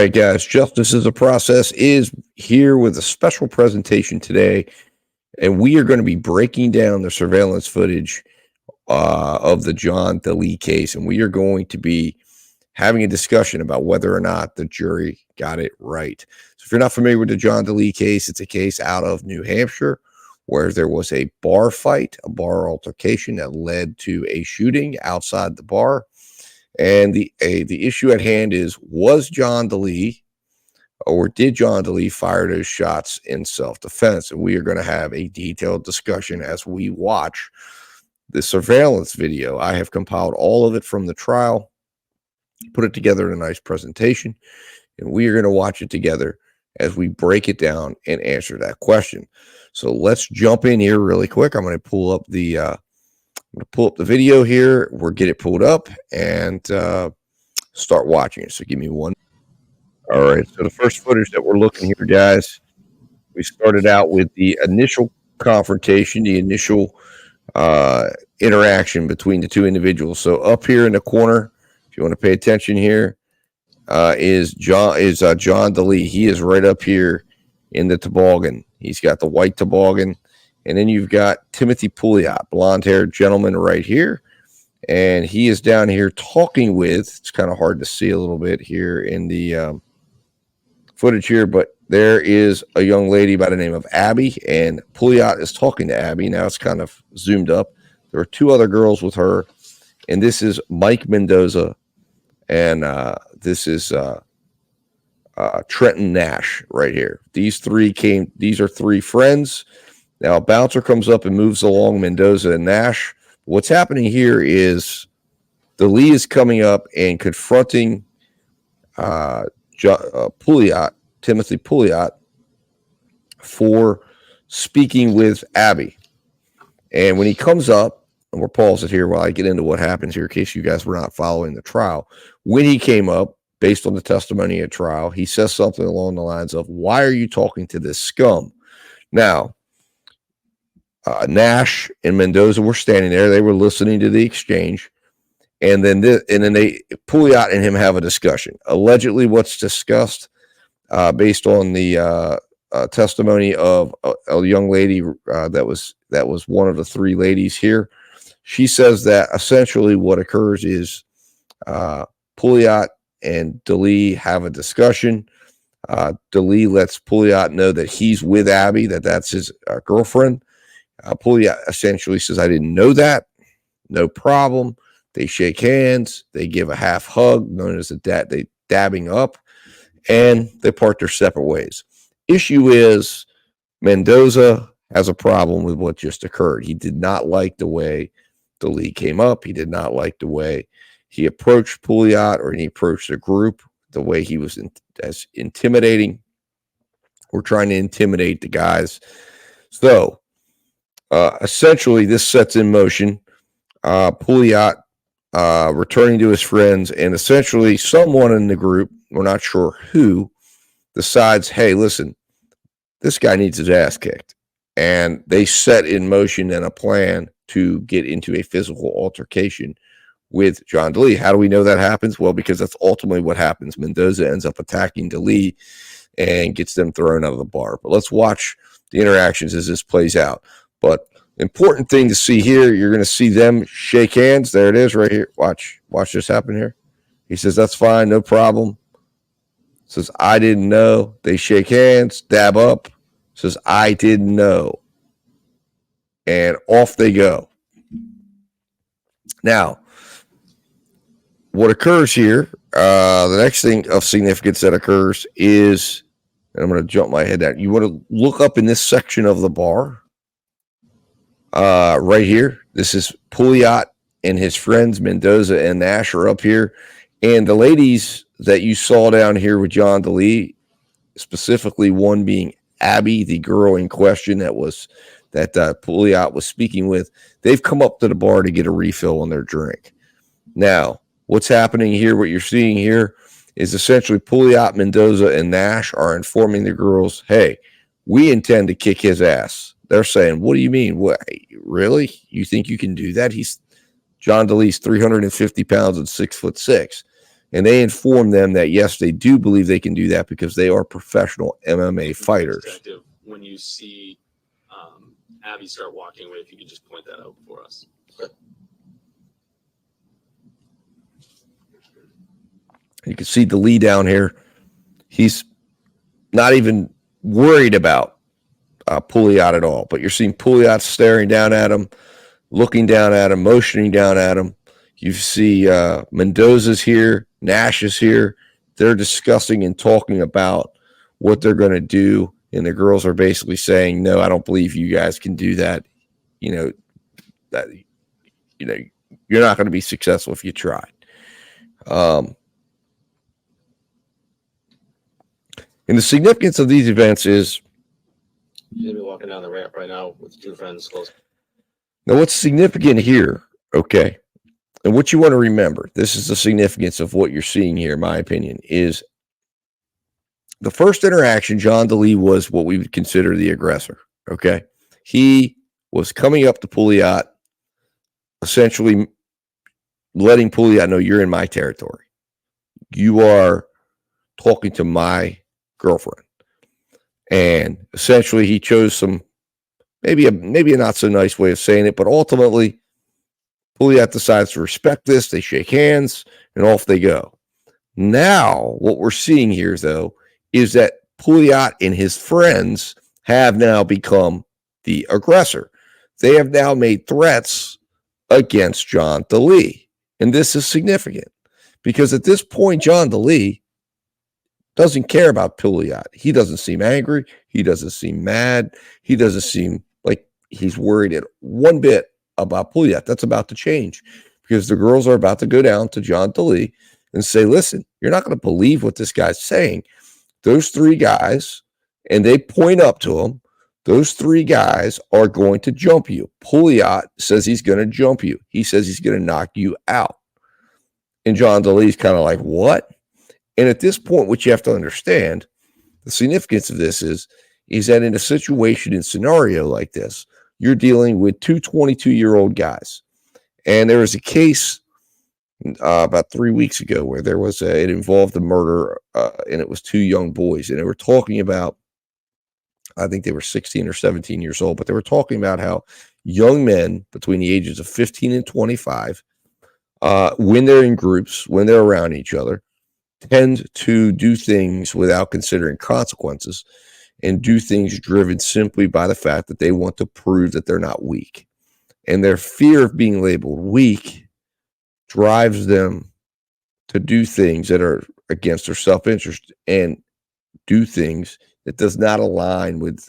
right, guys. Justice is a Process is here with a special presentation today, and we are going to be breaking down the surveillance footage of the John Delee case, and we are going to be having a discussion about whether or not the jury got it right. So if you're not familiar with the John Delee case, it's a case out of New Hampshire where there was a bar fight, a bar altercation that led to a shooting outside the bar. And the issue at hand is, was John Delee or did John Delee fire those shots in self-defense? And we are going to have a detailed discussion as we watch the surveillance video. I have compiled all of it from the trial, put it together in a nice presentation, and we are going to watch it together as we break it down and answer that question. So let's jump in here really quick. I'm going to pull up the video here. We'll get it pulled up and start watching it. So give me one. All right. So the first footage that we're looking here, guys, we started out with the initial confrontation, the initial interaction between the two individuals. So up here in the corner, if you want to pay attention here, is John Delee. He is right up here in the toboggan. He's got the white toboggan. And then you've got Timothy Pouliot, blonde-haired gentleman right here. And he is down here talking with, it's kind of hard to see a little bit here in the footage here, but there is a young lady by the name of Abby, and Pouliot is talking to Abby. Now it's kind of zoomed up. There are two other girls with her, and this is Mike Mendoza, and this is Trenton Nash right here. These are three friends. Now, a bouncer comes up and moves along Mendoza and Nash. What's happening here is Delee is coming up and confronting Pouliot, Timothy Pouliot, for speaking with Abby. And when he comes up, and we'll pause it here while I get into what happens here in case you guys were not following the trial. When he came up, based on the testimony at trial, he says something along the lines of, "Why are you talking to this scum?" Now, Nash and Mendoza were standing there. They were listening to the exchange. And then Pouliot and him have a discussion. Allegedly, what's discussed, based on the testimony of a young lady that was one of the three ladies here. She says that essentially what occurs is Pouliot and Delee have a discussion. Delee lets Pouliot know that he's with Abby, that's his girlfriend. Pouliot essentially says, "I didn't know that." No problem. They shake hands. They give a half hug, known as they dabbing up, and they part their separate ways. Issue is Mendoza has a problem with what just occurred. He did not like the way Delee came up. He did not like the way he approached Pouliot, or he approached the group, the way he was as intimidating. We're trying to intimidate the guys. So essentially, this sets in motion Pouliot returning to his friends, and essentially someone in the group, we're not sure who, decides, "Hey, listen, this guy needs his ass kicked." And they set in motion and a plan to get into a physical altercation with John Delee. How do we know that happens? Well, because that's ultimately what happens. Mendoza ends up attacking Delee and gets them thrown out of the bar. But let's watch the interactions as this plays out. But important thing to see here, you're going to see them shake hands. There it is right here. Watch this happen here. He says, "That's fine, no problem." Says, "I didn't know." They shake hands, dab up. Says, "I didn't know." And off they go. Now, what occurs here, the next thing of significance that occurs is, and I'm going to jump my head down. You want to look up in this section of the bar. Right here, this is Pouliot and his friends Mendoza and Nash are up here, and the ladies that you saw down here with John Delee, specifically one being Abby, the girl in question that Pouliot was speaking with, they've come up to the bar to get a refill on their drink. Now, what's happening here? What you're seeing here is essentially Pouliot, Mendoza, and Nash are informing the girls, "Hey, we intend to kick his ass." They're saying, "What do you mean? What, really? You think you can do that? John Delee's 350 pounds and 6'6". And they inform them that, yes, they do believe they can do that because they are professional MMA fighters. When you see Abby start walking away, if you could just point that out for us. You can see Delee down here. He's not even worried about Pouliot at all. But you're seeing Pouliot staring down at him, looking down at him, motioning down at him. You see Mendoza's here, Nash is here. They're discussing and talking about what they're going to do. And the girls are basically saying, no, I don't believe you guys can do that. You're not going to be successful if you try. And the significance of these events is You'll be walking down the ramp right now with two friends close. Now, what's significant here, okay, and what you want to remember, this is the significance of what you're seeing here, in my opinion, is the first interaction, John Delee was what we would consider the aggressor, okay? He was coming up to Pouliot, essentially letting Pouliot know, you're in my territory. You are talking to my girlfriend. And essentially he chose some, maybe a not so nice way of saying it, but ultimately Pouliot decides to respect this. They shake hands and off they go. Now, what we're seeing here, though, is that Pouliot and his friends have now become the aggressor. They have now made threats against John Delee. And this is significant because at this point, John Delee doesn't care about Pouliot. He doesn't seem angry. He doesn't seem mad. He doesn't seem like he's worried at one bit about Pouliot. That's about to change because the girls are about to go down to John Delee and say, listen, you're not going to believe what this guy's saying. Those three guys, and they point up to him, those three guys are going to jump you. Pouliot says he's going to jump you. He says he's going to knock you out. And John Delee's kind of like, what? And at this point, what you have to understand, the significance of this is that in a situation and scenario like this, you're dealing with two 22-year-old guys. And there was a case about 3 weeks ago where there was it involved a murder, and it was two young boys. And they were talking about, I think they were 16 or 17 years old, but they were talking about how young men between the ages of 15 and 25, when they're in groups, when they're around each other, tend to do things without considering consequences and do things driven simply by the fact that they want to prove that they're not weak. And their fear of being labeled weak drives them to do things that are against their self-interest and do things that does not align with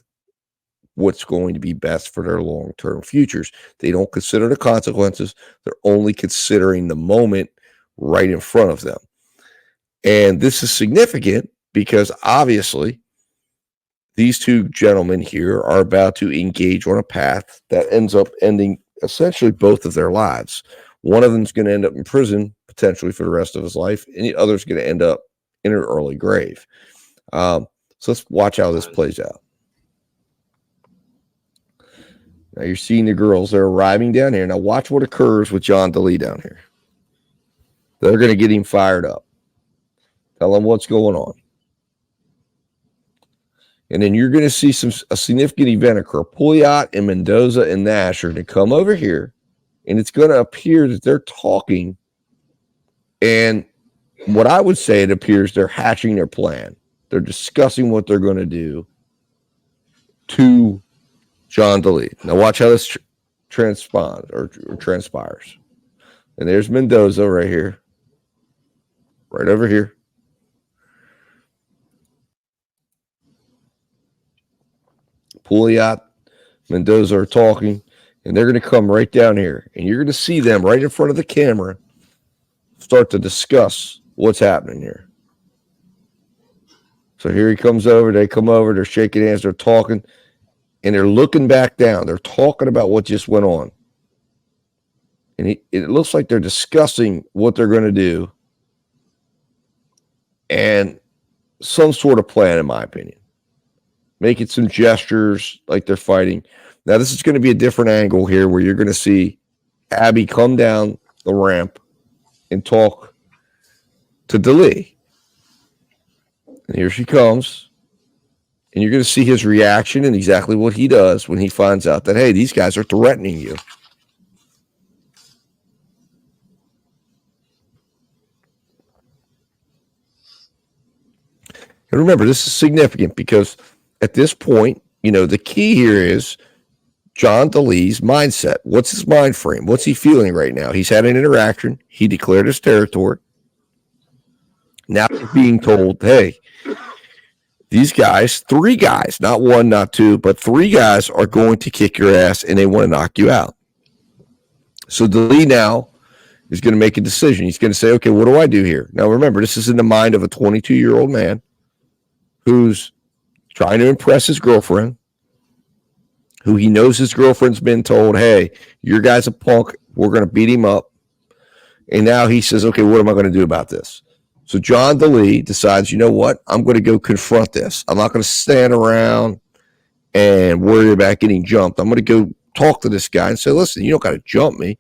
what's going to be best for their long-term futures. They don't consider the consequences. They're only considering the moment right in front of them. And this is significant because obviously these two gentlemen here are about to engage on a path that ends up ending essentially both of their lives. One of them is going to end up in prison potentially for the rest of his life, and the other is going to end up in an early grave. So let's watch how this plays out. Now you're seeing the girls. They're arriving down here. Now watch what occurs with John Delee down here. They're going to get him fired up. Tell him what's going on. And then you're going to see a significant event occur. Pouliot and Mendoza and Nash are going to come over here, and it's going to appear that they're talking. And what I would say, it appears they're hatching their plan. They're discussing what they're going to do to John Delee. Now watch how this transpires. And there's Mendoza right here. Right over here. Pouliot, Mendoza are talking, and they're going to come right down here. And you're going to see them right in front of the camera start to discuss what's happening here. So here he comes over. They come over. They're shaking hands. They're talking, and they're looking back down. They're talking about what just went on. And it looks like they're discussing what they're going to do and some sort of plan, in my opinion. Making some gestures like they're fighting. Now, this is going to be a different angle here where you're going to see Abby come down the ramp and talk to Delee. And here she comes. And you're going to see his reaction and exactly what he does when he finds out that, hey, these guys are threatening you. And remember, this is significant because at this point, the key here is John Delee's mindset. What's his mind frame? What's he feeling right now? He's had an interaction. He declared his territory. Now he's being told, hey, these guys, 3 guys, not 1, not 2, but 3 guys are going to kick your ass and they want to knock you out. So Delee now is going to make a decision. He's going to say, okay, what do I do here? Now remember, this is in the mind of a 22-year-old man who's trying to impress his girlfriend, who he knows his girlfriend's been told, hey, your guy's a punk. We're going to beat him up. And now he says, okay, what am I going to do about this? So John Delee decides, you know what? I'm going to go confront this. I'm not going to stand around and worry about getting jumped. I'm going to go talk to this guy and say, listen, you don't got to jump me.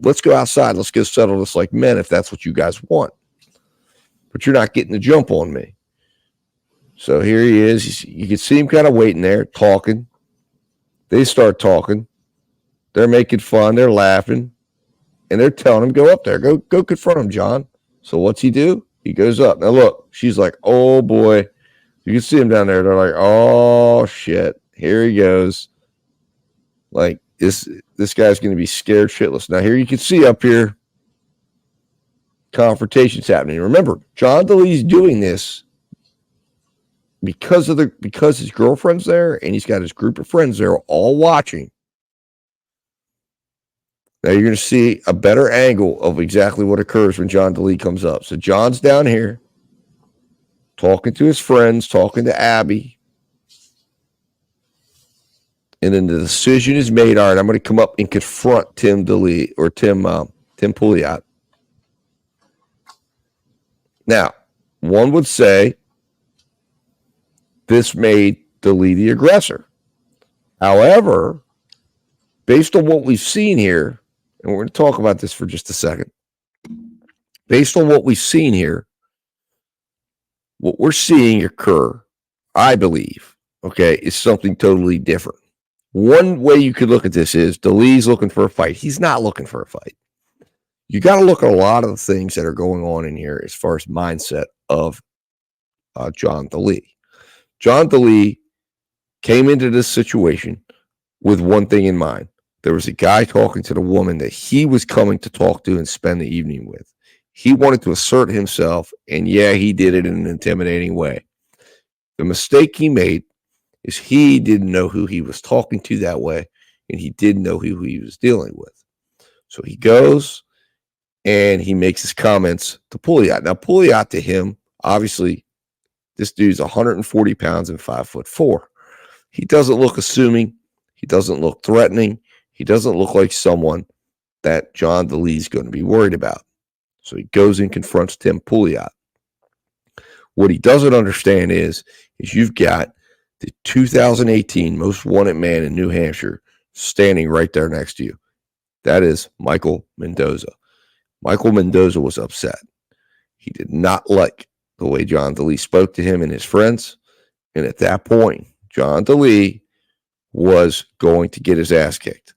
Let's go outside. Let's go settle this like men if that's what you guys want. But you're not getting the jump on me. So here he is. You can see him kind of waiting there, talking. They start talking. They're making fun. They're laughing. And they're telling him, go up there. Go confront him, John. So what's he do? He goes up. Now look, she's like, oh boy. You can see him down there. They're like, oh shit. Here he goes. Like this guy's going to be scared shitless. Now here you can see up here, confrontations happening. Remember, John Delee's doing this because his girlfriend's there and he's got his group of friends there all watching. Now you're going to see a better angle of exactly what occurs when John Delee comes up. So John's down here talking to his friends, talking to Abby. And then the decision is made. All right, I'm going to come up and confront Tim Delee or Tim Pouliot. Now, one would say this made Delee the aggressor. However, based on what we've seen here, and we're going to talk about this for just a second. Based on what we've seen here, what we're seeing occur, I believe, okay, is something totally different. One way you could look at this is Delee's looking for a fight. He's not looking for a fight. You got to look at a lot of the things that are going on in here as far as mindset of John Delee. John Delee came into this situation with one thing in mind. There was a guy talking to the woman that he was coming to talk to and spend the evening with. He wanted to assert himself, and yeah, he did it in an intimidating way. The mistake he made is he didn't know who he was talking to that way, and he didn't know who he was dealing with. So he goes and he makes his comments to Pouliot. Now, Pouliot to him, obviously, this dude's 140 pounds and 5'4". He doesn't look assuming. He doesn't look threatening. He doesn't look like someone that John Delee's going to be worried about. So he goes and confronts Tim Pouliot. What he doesn't understand is you've got the 2018 most wanted man in New Hampshire standing right there next to you. That is Michael Mendoza. Michael Mendoza was upset. He did not like the way John Delee spoke to him and his friends. And at that point, John Delee was going to get his ass kicked.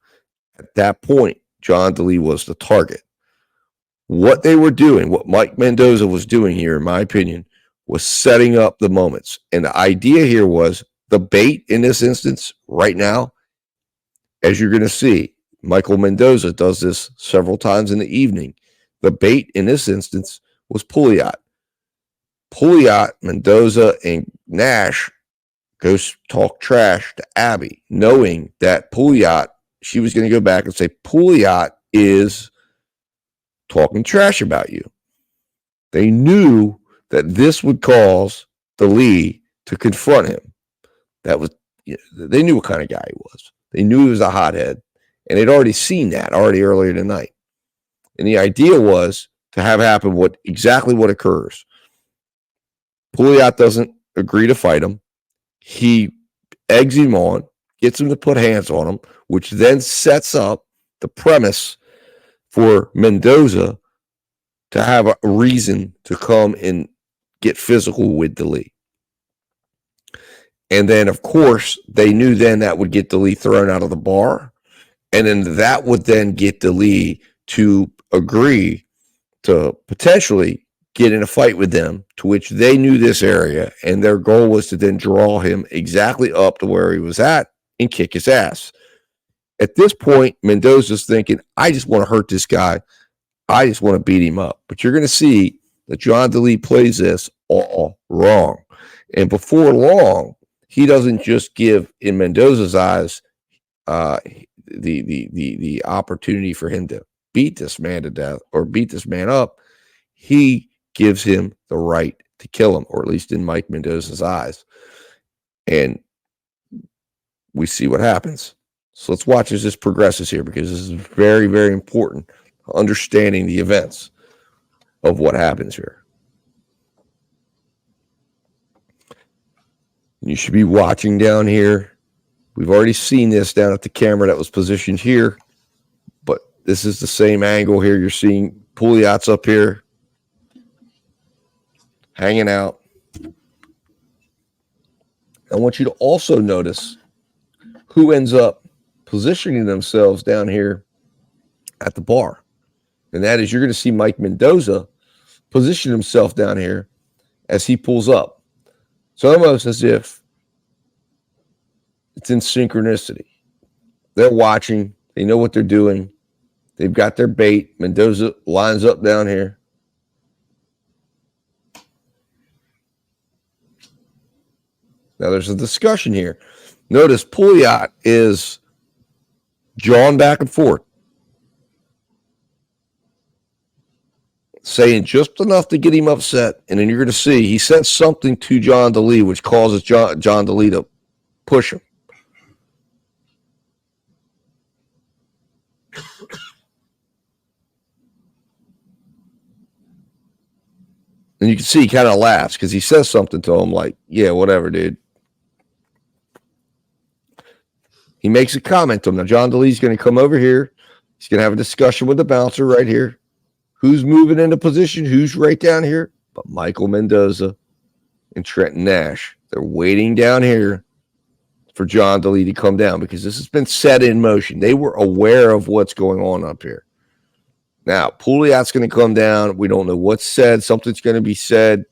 At that point, John Delee was the target. What they were doing, what Mike Mendoza was doing here, in my opinion, was setting up the moments. And the idea here was the bait in this instance right now, as you're going to see, Michael Mendoza does this several times in the evening. The bait in this instance was Pouliot. Pouliot, Mendoza, and Nash goes talk trash to Abby, knowing that Pouliot, she was going to go back and say, Pouliot is talking trash about you. They knew that this would cause Delee to confront him. They knew what kind of guy he was. They knew he was a hothead, and they'd already seen that earlier tonight. And the idea was to have happen exactly what occurs. Pouliot doesn't agree to fight him. He eggs him on, gets him to put hands on him, which then sets up the premise for Mendoza to have a reason to come and get physical with Delee. And then, of course, they knew then that would get Delee thrown out of the bar. And then that would then get Delee to agree to potentially get in a fight with them, to which they knew this area. And their goal was to then draw him exactly up to where he was at and kick his ass. At this point, Mendoza's thinking, I just want to hurt this guy. I just want to beat him up. But you're going to see that John Delee plays this all wrong. And before long, he doesn't just give, in Mendoza's eyes, the opportunity for him to beat this man to death or beat this man up. He gives him the right to kill him, or at least in Mike Mendoza's eyes. And we see what happens. So let's watch as this progresses here, because this is very, very important, understanding the events of what happens here. You should be watching down here. We've already seen this down at the camera that was positioned here, but this is the same angle here. You're seeing Pouliot's up here, hanging out. I want you to also notice who ends up positioning themselves down here at the bar. And that is, you're going to see Mike Mendoza position himself down here as he pulls up. It's almost as if it's in synchronicity. They're watching. They know what they're doing. They've got their bait. Mendoza lines up down here. Now there's a discussion here. Notice Pouliot is jawing back and forth, saying just enough to get him upset. And then you're going to see he says something to John Delee, which causes John Delee to push him. And you can see he kind of laughs because he says something to him like, yeah, whatever, dude. He makes a comment to him. Now, John Delee's going to come over here. He's going to have a discussion with the bouncer right here. Who's moving into position? Who's right down here? But Michael Mendoza and Trenton Nash. They're waiting down here for John Delee to come down because this has been set in motion. They were aware of what's going on up here. Now, Pouliot's going to come down. We don't know what's said. Something's going to be said.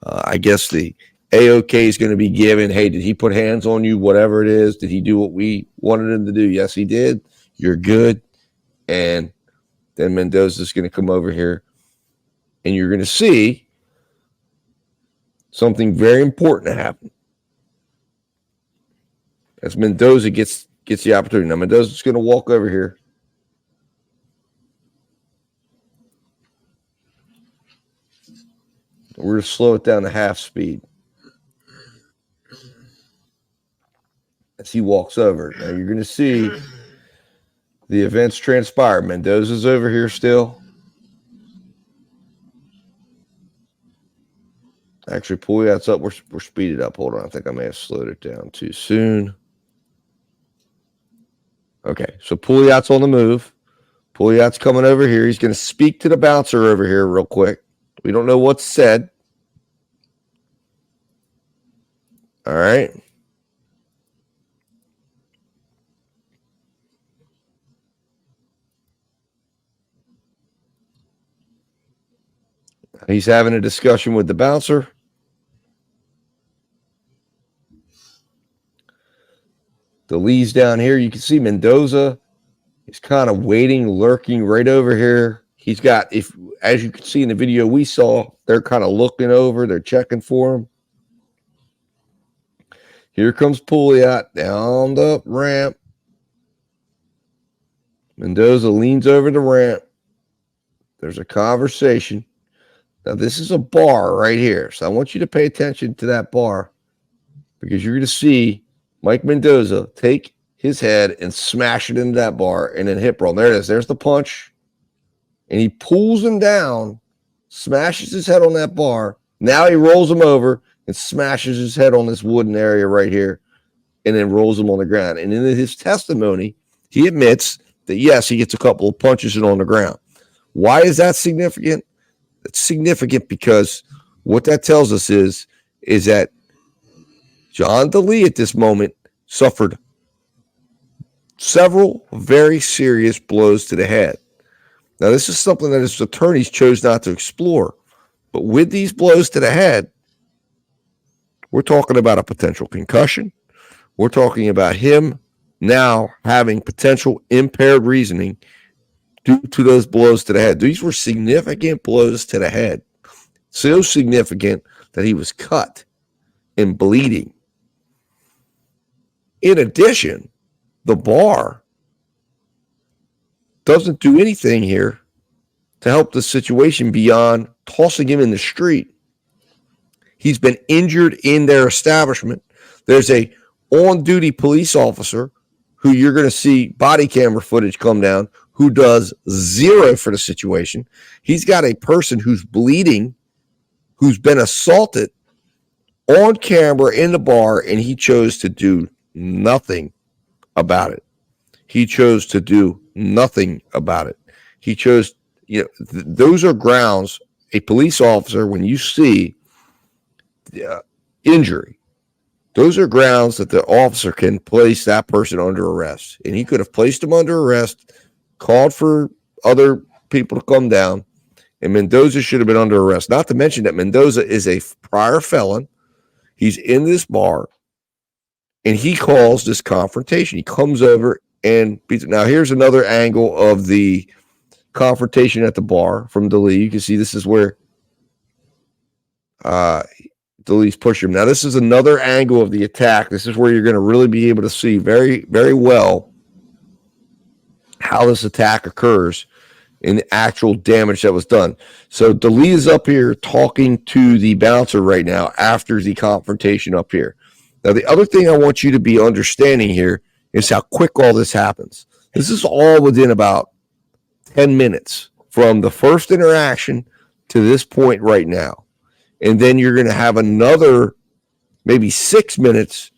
I guess the AOK is going to be given. Hey, did he put hands on you? Whatever it is. Did he do what we wanted him to do? Yes, he did. You're good. And then Mendoza's going to come over here. And you're going to see something very important to happen as Mendoza gets the opportunity. Now, Mendoza's going to walk over here. We're going to slow it down to half speed as he walks over. Now, you're going to see the events transpire. Mendoza's over here still. Actually, Pouliot's up. We're speeded up. Hold on. I think I may have slowed it down too soon. Okay, so Pouliot's on the move. Pouliot's coming over here. He's going to speak to the bouncer over here real quick. We don't know what's said. All right. He's having a discussion with the bouncer. Delee's down here. You can see Mendoza is kind of waiting, lurking right over here. He's got, as you can see in the video we saw, they're kind of looking over. They're checking for him. Here comes Pouliot down the ramp. Mendoza leans over the ramp. There's a conversation. Now, this is a bar right here. So I want you to pay attention to that bar because you're going to see Mike Mendoza take his head and smash it into that bar and then hip roll. There it is. There's the punch. And he pulls him down, smashes his head on that bar. Now he rolls him over and smashes his head on this wooden area right here and then rolls him on the ground. And in his testimony, he admits that, yes, he gets a couple of punches in on the ground. Why is that significant? It's significant because what that tells us is that John Delee at this moment suffered several very serious blows to the head. Now, this is something that his attorneys chose not to explore. But with these blows to the head, we're talking about a potential concussion. We're talking about him now having potential impaired reasoning due to those blows to the head. These were significant blows to the head. So significant that he was cut and bleeding. In addition, the bar doesn't do anything here to help the situation beyond tossing him in the street. He's been injured in their establishment. There's a on-duty police officer who you're going to see body camera footage come down who does zero for the situation. He's got a person who's bleeding, who's been assaulted on camera in the bar, and he chose to do nothing about it. He chose to do nothing about it. He chose, those are grounds. A police officer, when you see injury, those are grounds that the officer can place that person under arrest. And he could have placed him under arrest, called for other people to come down, and Mendoza should have been under arrest. Not to mention that Mendoza is a prior felon. He's in this bar, and he calls this confrontation. He comes over and beats it. Now, here's another angle of the confrontation at the bar from Delee. You can see this is where Delee's pushing him. Now, this is another angle of the attack. This is where you're going to really be able to see very, very well how this attack occurs and the actual damage that was done. So Delee is up here talking to the bouncer right now after the confrontation up here. Now, the other thing I want you to be understanding here is how quick all this happens. This is all within about 10 minutes from the first interaction to this point right now. And then you're going to have another maybe 6 minutes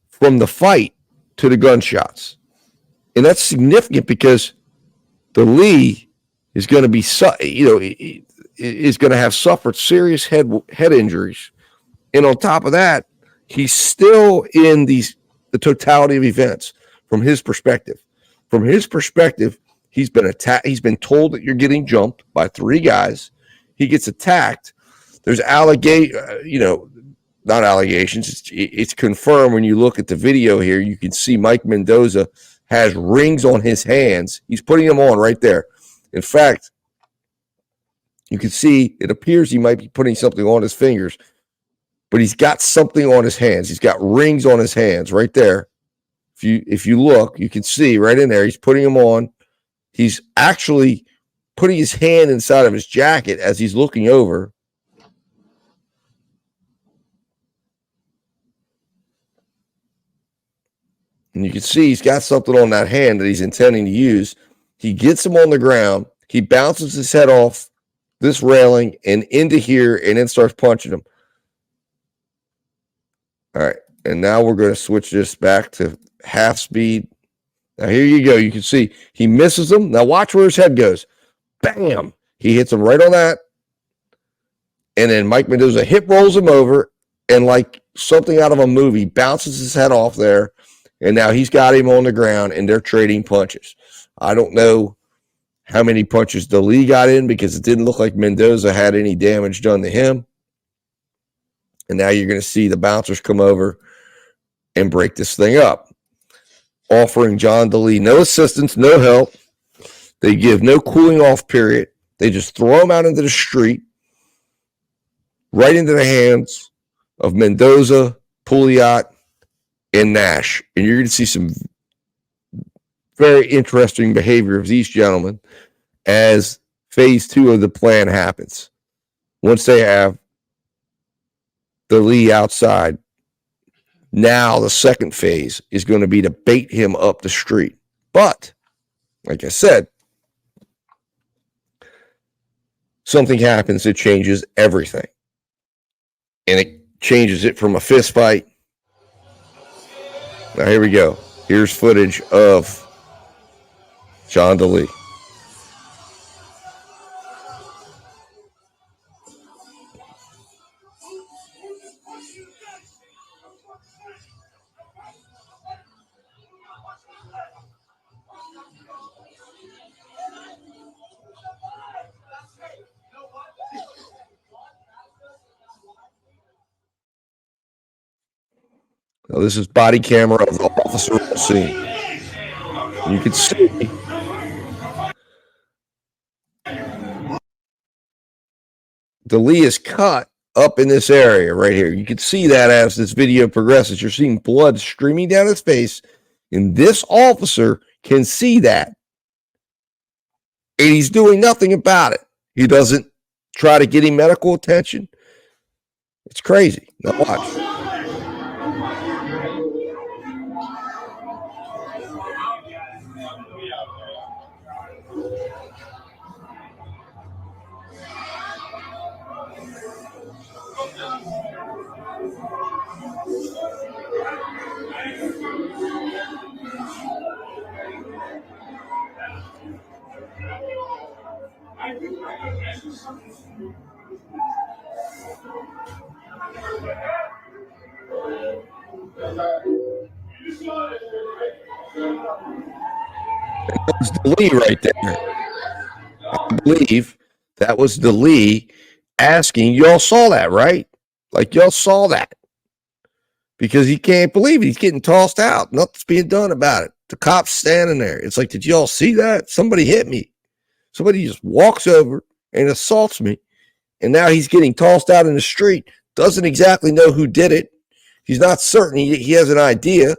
from the fight to the gunshots. And that's significant because Delee is going to be, is going to have suffered serious head injuries. And on top of that, he's still in the totality of events from his perspective. From his perspective, he's been attacked. He's been told that you're getting jumped by 3 guys. He gets attacked. There's not allegations. It's confirmed when you look at the video here. You can see Mike Mendoza has rings on his hands. He's putting them on right there. In fact, you can see it appears he might be putting something on his fingers, but he's got something on his hands. He's got rings on his hands right there. If you look, you can see right in there, he's putting them on. He's actually putting his hand inside of his jacket as he's looking over. And you can see he's got something on that hand that he's intending to use. He gets him on the ground. He bounces his head off this railing and into here and then starts punching him. All right. And now we're going to switch this back to half speed. Now, here you go. You can see he misses him. Now, watch where his head goes. Bam. He hits him right on that. And then Mike Mendoza hip rolls him over and like something out of a movie, bounces his head off there. And now he's got him on the ground and they're trading punches. I don't know how many punches Delee got in because it didn't look like Mendoza had any damage done to him. And now you're going to see the bouncers come over and break this thing up, offering John Delee no assistance, no help. They give no cooling off period. They just throw him out into the street, right into the hands of Mendoza, Pouliot, and Nash. And you're going to see some very interesting behavior of these gentlemen as phase 2 of the plan happens. Once they have Delee outside, now the second phase is going to be to bait him up the street. But, like I said, something happens that changes everything. And it changes it from a fist fight. Now, here we go. Here's footage of John Delee. Now, this is body camera of the officer on scene. You can see Delee is cut up in this area right here. You can see that as this video progresses. You're seeing blood streaming down his face, and this officer can see that. And he's doing nothing about it. He doesn't try to get him medical attention. It's crazy. Now watch. That was Delee right there. I believe that was Delee asking. Y'all saw that, right? Like, y'all saw that. Because he can't believe it. He's getting tossed out. Nothing's being done about it. The cop's standing there. It's like, did y'all see that? Somebody hit me. Somebody just walks over and assaults me. And now he's getting tossed out in the street. Doesn't exactly know who did it. He's not certain. He has an idea,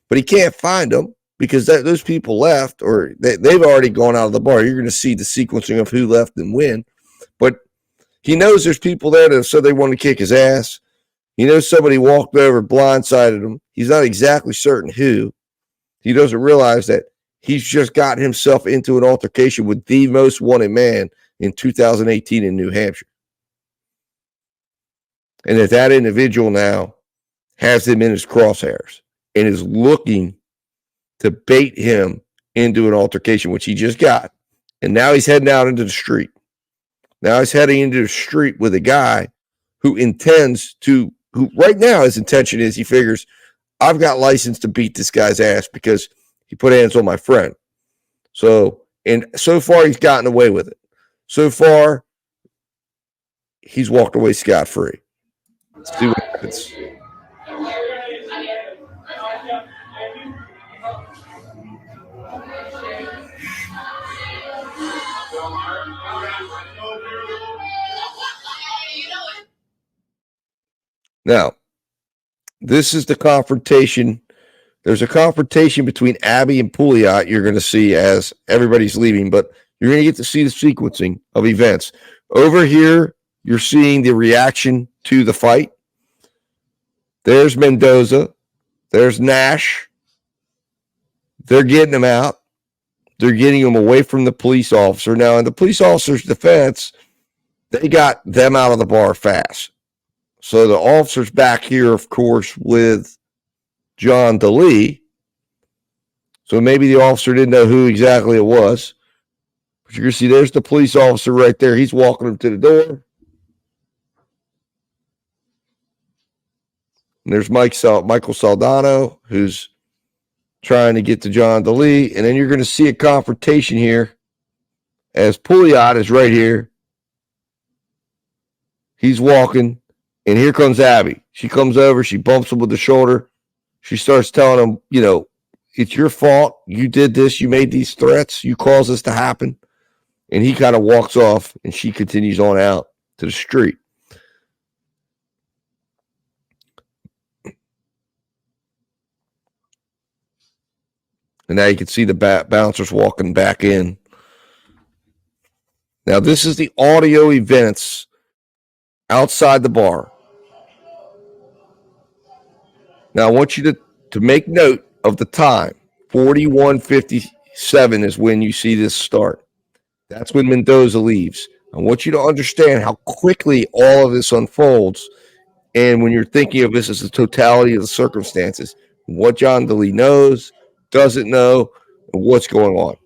but he can't find them because those people left, or they've already gone out of the bar. You're going to see the sequencing of who left and when. But he knows there's people there that said they want to kick his ass. He knows somebody walked over, blindsided him. He's not exactly certain who. He doesn't realize that he's just gotten himself into an altercation with the most wanted man in 2018 in New Hampshire. And that individual now has him in his crosshairs and is looking to bait him into an altercation, which he just got. And now he's heading out into the street. Now he's heading into the street with a guy who intends to, who right now his intention is he figures, I've got license to beat this guy's ass because he put hands on my friend. So, and so far he's gotten away with it. So far, he's walked away scot-free. Let's see what happens. Now, this is the confrontation. There's a confrontation between Abby and Pouliot you're going to see as everybody's leaving, but you're going to get to see the sequencing of events. Over here, you're seeing the reaction to the fight. There's Mendoza. There's Nash. They're getting him out. They're getting him away from the police officer. Now, in the police officer's defense, they got them out of the bar fast. So the officer's back here, of course, with John Delee. So maybe the officer didn't know who exactly it was. But you're going to see there's the police officer right there. He's walking him to the door. And there's Michael Saldano, who's trying to get to John Delee. And then you're going to see a confrontation here as Pouliot is right here. He's walking. And here comes Abby. She comes over. She bumps him with the shoulder. She starts telling him, you know, it's your fault. You did this. You made these threats. You caused this to happen. And he kind of walks off, and she continues on out to the street. And now you can see the bouncers walking back in. Now, this is the audio events outside the bar. Now, I want you to make note of the time. 41:57 is when you see this start. That's when Mendoza leaves. I want you to understand how quickly all of this unfolds. And when you're thinking of this as the totality of the circumstances, what John Delee knows, doesn't know, and what's going on.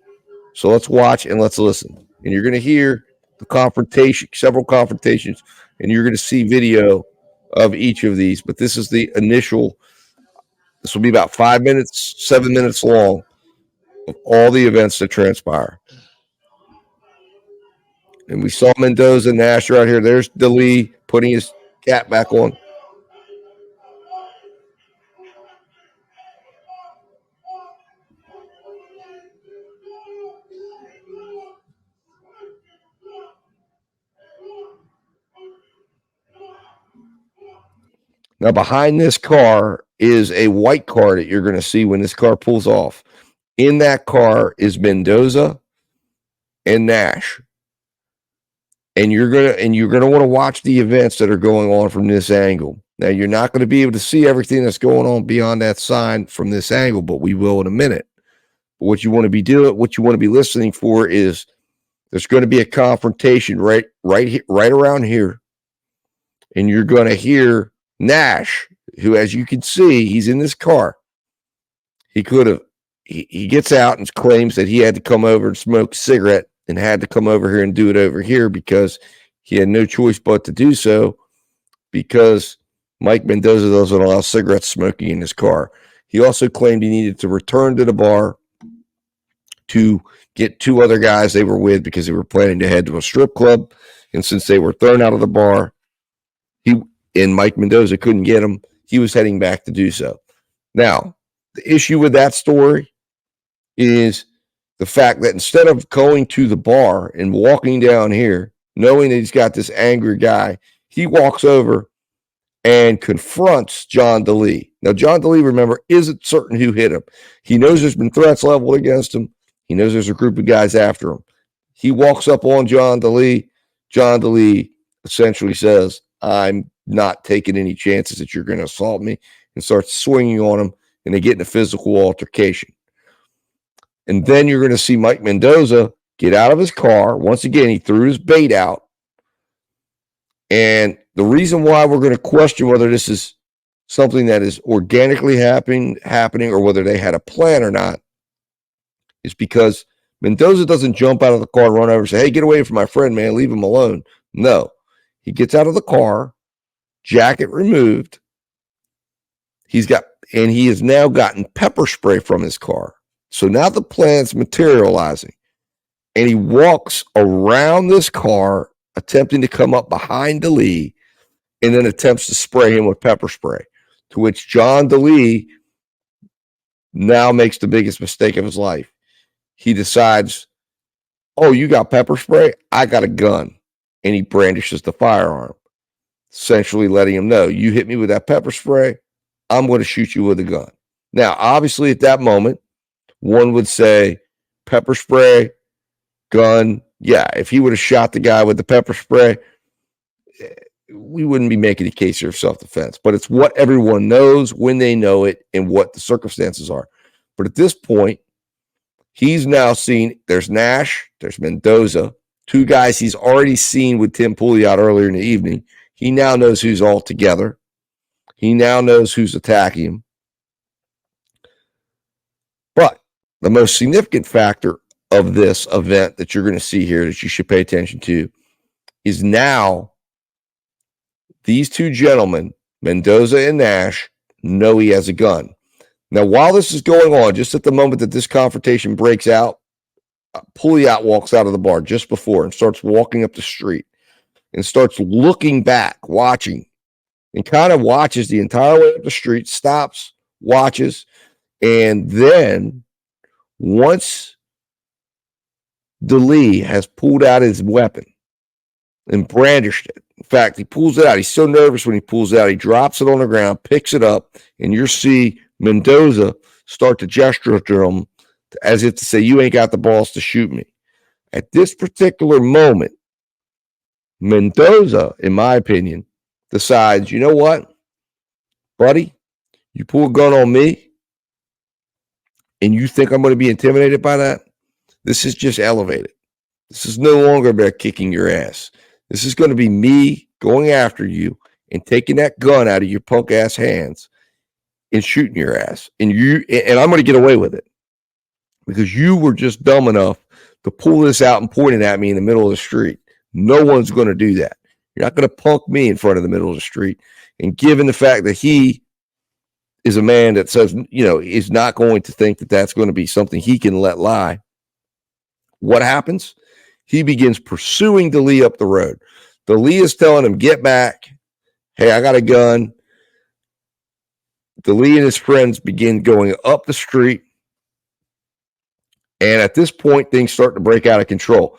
So let's watch and let's listen. And you're going to hear the confrontation, several confrontations, and you're going to see video of each of these. But this is the initial. This will be about 5 minutes, 7 minutes long of all the events that transpire. And we saw Mendoza and Nash right here. There's Delee putting his cap back on. Now, behind this car is a white car that you're going to see when this car pulls off. In that car is Mendoza and Nash. And you're gonna want to watch the events that are going on from this angle. Now, you're not going to be able to see everything that's going on beyond that sign from this angle, but we will in a minute. But what you want to be doing, what you want to be listening for is there's going to be a confrontation right around here. And you're going to hear Nash, who, as you can see, he's in this car. He gets out and claims that he had to come over and smoke a cigarette and had to come over here and do it over here because he had no choice but to do so because Mike Mendoza doesn't allow cigarette smoking in his car. He also claimed he needed to return to the bar to get two other guys they were with because they were planning to head to a strip club. And since they were thrown out of the bar, Mike Mendoza couldn't get them. He was heading back to do so. Now, the issue with that story is the fact that instead of going to the bar and walking down here, knowing that he's got this angry guy, he walks over and confronts John Delee. Now, John Delee, remember, isn't certain who hit him. He knows there's been threats leveled against him. He knows there's a group of guys after him. He walks up on John Delee. John Delee essentially says, I'm not taking any chances that you're going to assault me, and starts swinging on him, and they get in a physical altercation. And then you're going to see Mike Mendoza get out of his car. Once again, he threw his bait out. And the reason why we're going to question whether this is something that is organically happening or whether they had a plan or not is because Mendoza doesn't jump out of the car and run over and say, hey, get away from my friend, man. Leave him alone. No. He gets out of the car, jacket removed. He has now gotten pepper spray from his car. So now the plan's materializing. And he walks around this car, attempting to come up behind Delee, and then attempts to spray him with pepper spray, to which John Delee now makes the biggest mistake of his life. He decides, oh, you got pepper spray? I got a gun. And he brandishes the firearm, essentially letting him know, you hit me with that pepper spray, I'm going to shoot you with a gun. Now, obviously, at that moment, one would say pepper spray, gun. Yeah, if he would have shot the guy with the pepper spray, we wouldn't be making a case here of self-defense. But it's what everyone knows when they know it and what the circumstances are. But at this point, he's now seen there's Nash, there's Mendoza, two guys he's already seen with Tim Pouliot earlier in the evening. He now knows who's all together. He now knows who's attacking him. But the most significant factor of this event that you're going to see here that you should pay attention to is now these two gentlemen, Mendoza and Nash, know he has a gun. Now, while this is going on, just at the moment that this confrontation breaks out, Pouliot walks out of the bar just before and starts walking up the street and starts looking back, watching, and kind of watches the entire way up the street, stops, watches, and then once Delee has pulled out his weapon and brandished it. In fact, he pulls it out. He's so nervous when he pulls it out. He drops it on the ground, picks it up, and you see Mendoza start to gesture to him as if to say, you ain't got the balls to shoot me. At this particular moment, Mendoza, in my opinion, decides, you know what, buddy, you pull a gun on me and you think I'm going to be intimidated by that? This is just elevated. This is no longer about kicking your ass. This is going to be me going after you and taking that gun out of your punk ass hands and shooting your ass. And I'm going to get away with it because you were just dumb enough to pull this out and point it at me in the middle of the street. No one's going to do that. You're not going to punk me in front of the middle of the street. And given the fact that he is a man that says, is not going to think that that's going to be something he can let lie, what happens? He begins pursuing Delee up the road. Delee is telling him, get back. Hey, I got a gun. Delee and his friends begin going up the street. And at this point, things start to break out of control.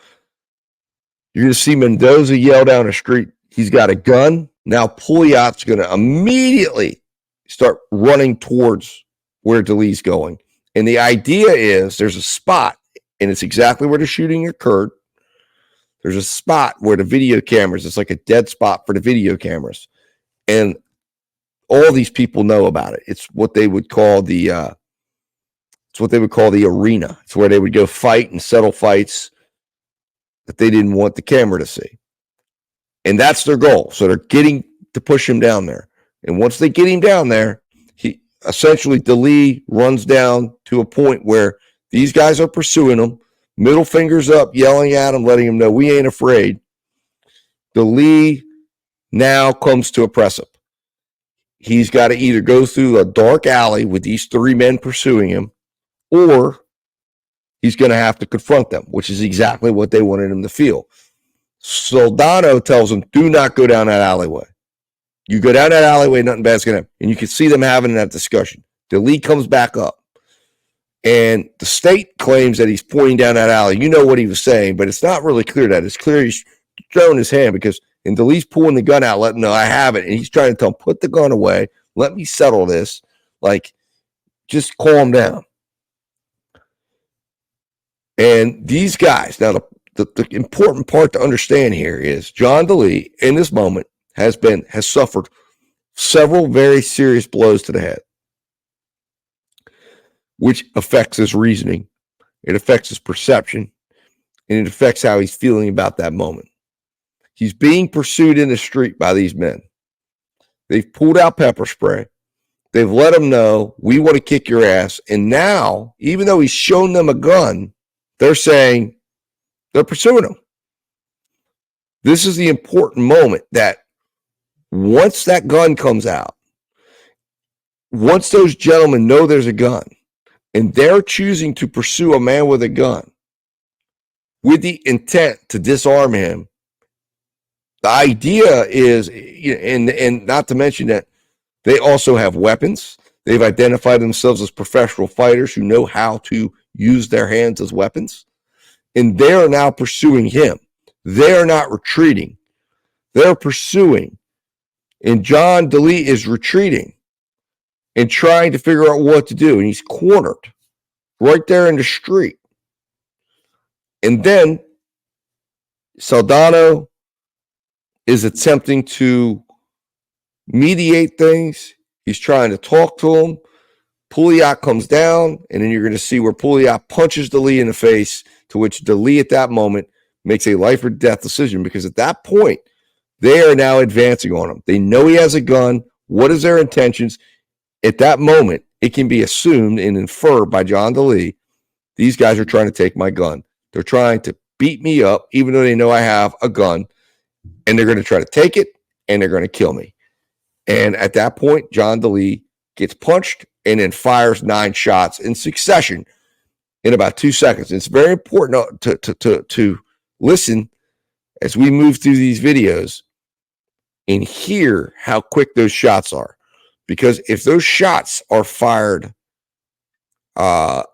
You're going to see Mendoza yell down the street, he's got a gun. Now Pouliot's going to immediately start running towards where Delee's going. And the idea is there's a spot, and it's exactly where the shooting occurred. There's a spot where the video cameras, it's like a dead spot for the video cameras. And all these people know about it. It's what they would call the arena. It's where they would go fight and settle fights that they didn't want the camera to see. And that's their goal. So they're getting to push him down there. And once they get him down there, he essentially, Delee runs down to a point where these guys are pursuing him, middle fingers up, yelling at him, letting him know we ain't afraid. Delee now comes to a precipice. He's got to either go through a dark alley with these three men pursuing him, or he's going to have to confront them, which is exactly what they wanted him to feel. Soldano tells him, do not go down that alleyway. You go down that alleyway, nothing bad's going to happen. And you can see them having that discussion. Delee comes back up. And the state claims that he's pointing down that alley. You know what he was saying, but it's not really clear that. It's clear he's throwing his hand because and Delee's pulling the gun out, letting him know I have it. And he's trying to tell him, put the gun away. Let me settle this. Like, just calm down. And these guys, now the important part to understand here is John Delee in this moment has suffered several very serious blows to the head, which affects his reasoning. It affects his perception, and it affects how he's feeling about that moment. He's being pursued in the street by these men. They've pulled out pepper spray. They've let him know, we want to kick your ass. And now, even though he's shown them a gun, they're saying they're pursuing him. This is the important moment that once that gun comes out, once those gentlemen know there's a gun, and they're choosing to pursue a man with a gun with the intent to disarm him, the idea is, and not to mention that they also have weapons. They've identified themselves as professional fighters who know how to use their hands as weapons. And they're now pursuing him. They're not retreating. They're pursuing. And John Delee is retreating and trying to figure out what to do. And he's cornered right there in the street. And then Soldano is attempting to mediate things. He's trying to talk to him. Pouliot comes down, and then you're going to see where Pouliot punches Delee in the face, to which Delee at that moment makes a life or death decision, because at that point, they are now advancing on him. They know he has a gun. What is their intentions? At that moment, it can be assumed and inferred by John Delee, these guys are trying to take my gun. They're trying to beat me up, even though they know I have a gun, and they're going to try to take it, and they're going to kill me. And at that point, John Delee gets punched and then fires 9 shots in succession in about 2 seconds. It's very important to listen as we move through these videos and hear how quick those shots are. Because if those shots are fired, there's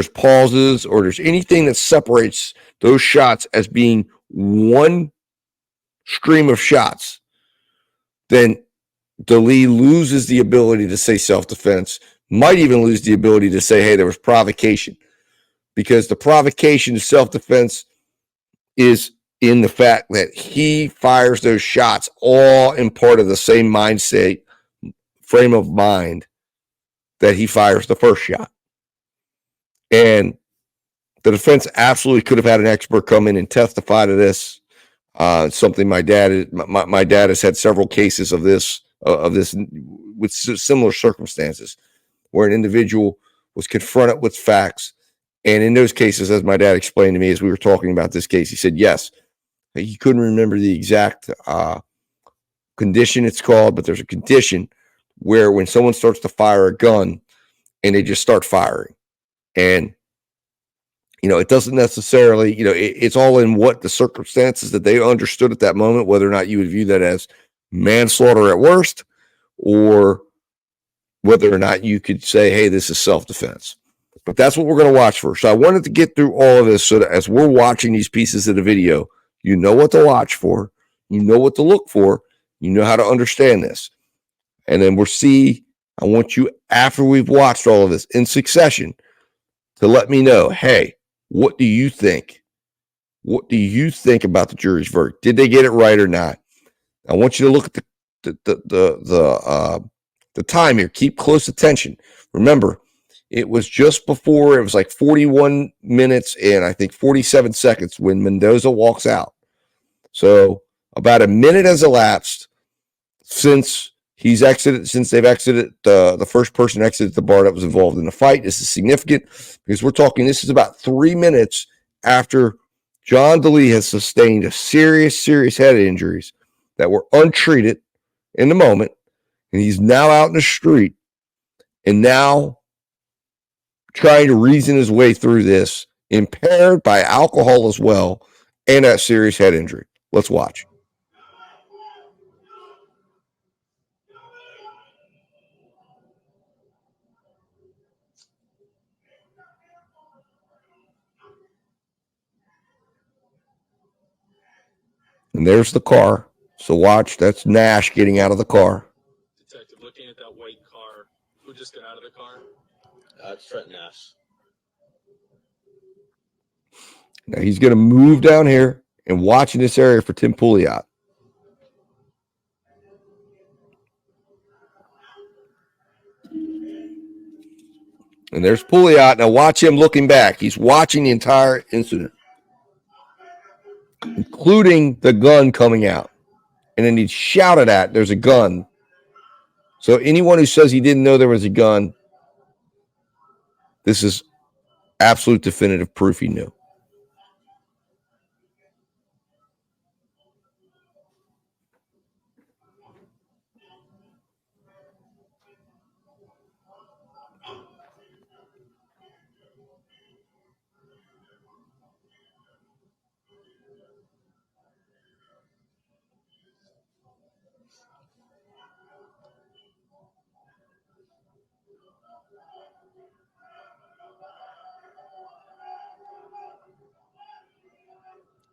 pauses or there's anything that separates those shots as being one stream of shots, then Delee loses the ability to say self-defense, might even lose the ability to say, hey, there was provocation, because the provocation to self-defense is in the fact that he fires those shots all in part of the same mindset, frame of mind that he fires the first shot. And the defense absolutely could have had an expert come in and testify to this. Something my dad has had several cases of this with similar circumstances, where an individual was confronted with facts, and in those cases, as my dad explained to me as we were talking about this case, he said yes, he couldn't remember the exact condition it's called, but there's a condition where when someone starts to fire a gun and they just start firing, and it doesn't necessarily, it's all in what the circumstances that they understood at that moment, whether or not you would view that as manslaughter at worst, or whether or not you could say, hey, this is self-defense. But that's what we're going to watch for. So I wanted to get through all of this so that as we're watching these pieces of the video, You know what to watch for. You know what to look for. You know how to understand this. And then I want you, after we've watched all of this in succession, to let me know, hey, what do you think? What do you think about the jury's verdict? Did they get it right or not? I want you to look at the time here. Keep close attention. Remember, it was just before, it was like 41 minutes and I think 47 seconds when Mendoza walks out. So about a minute has elapsed since they've exited, the first person exited the bar that was involved in the fight. This is significant because this is about 3 minutes after John Delee has sustained a serious head injuries that were untreated in the moment. And he's now out in the street and now trying to reason his way through this, impaired by alcohol as well, and that serious head injury. Let's watch. And there's the car. So watch, that's Nash getting out of the car. Detective, looking at that white car, who just got out of the car? It's Trent Nash. Now he's going to move down here and watch in this area for Tim Pouliot. And there's Pouliot. Now watch him looking back. He's watching the entire incident, including the gun coming out. And then he's shouted at, there's a gun. So anyone who says he didn't know there was a gun, this is absolute definitive proof he knew.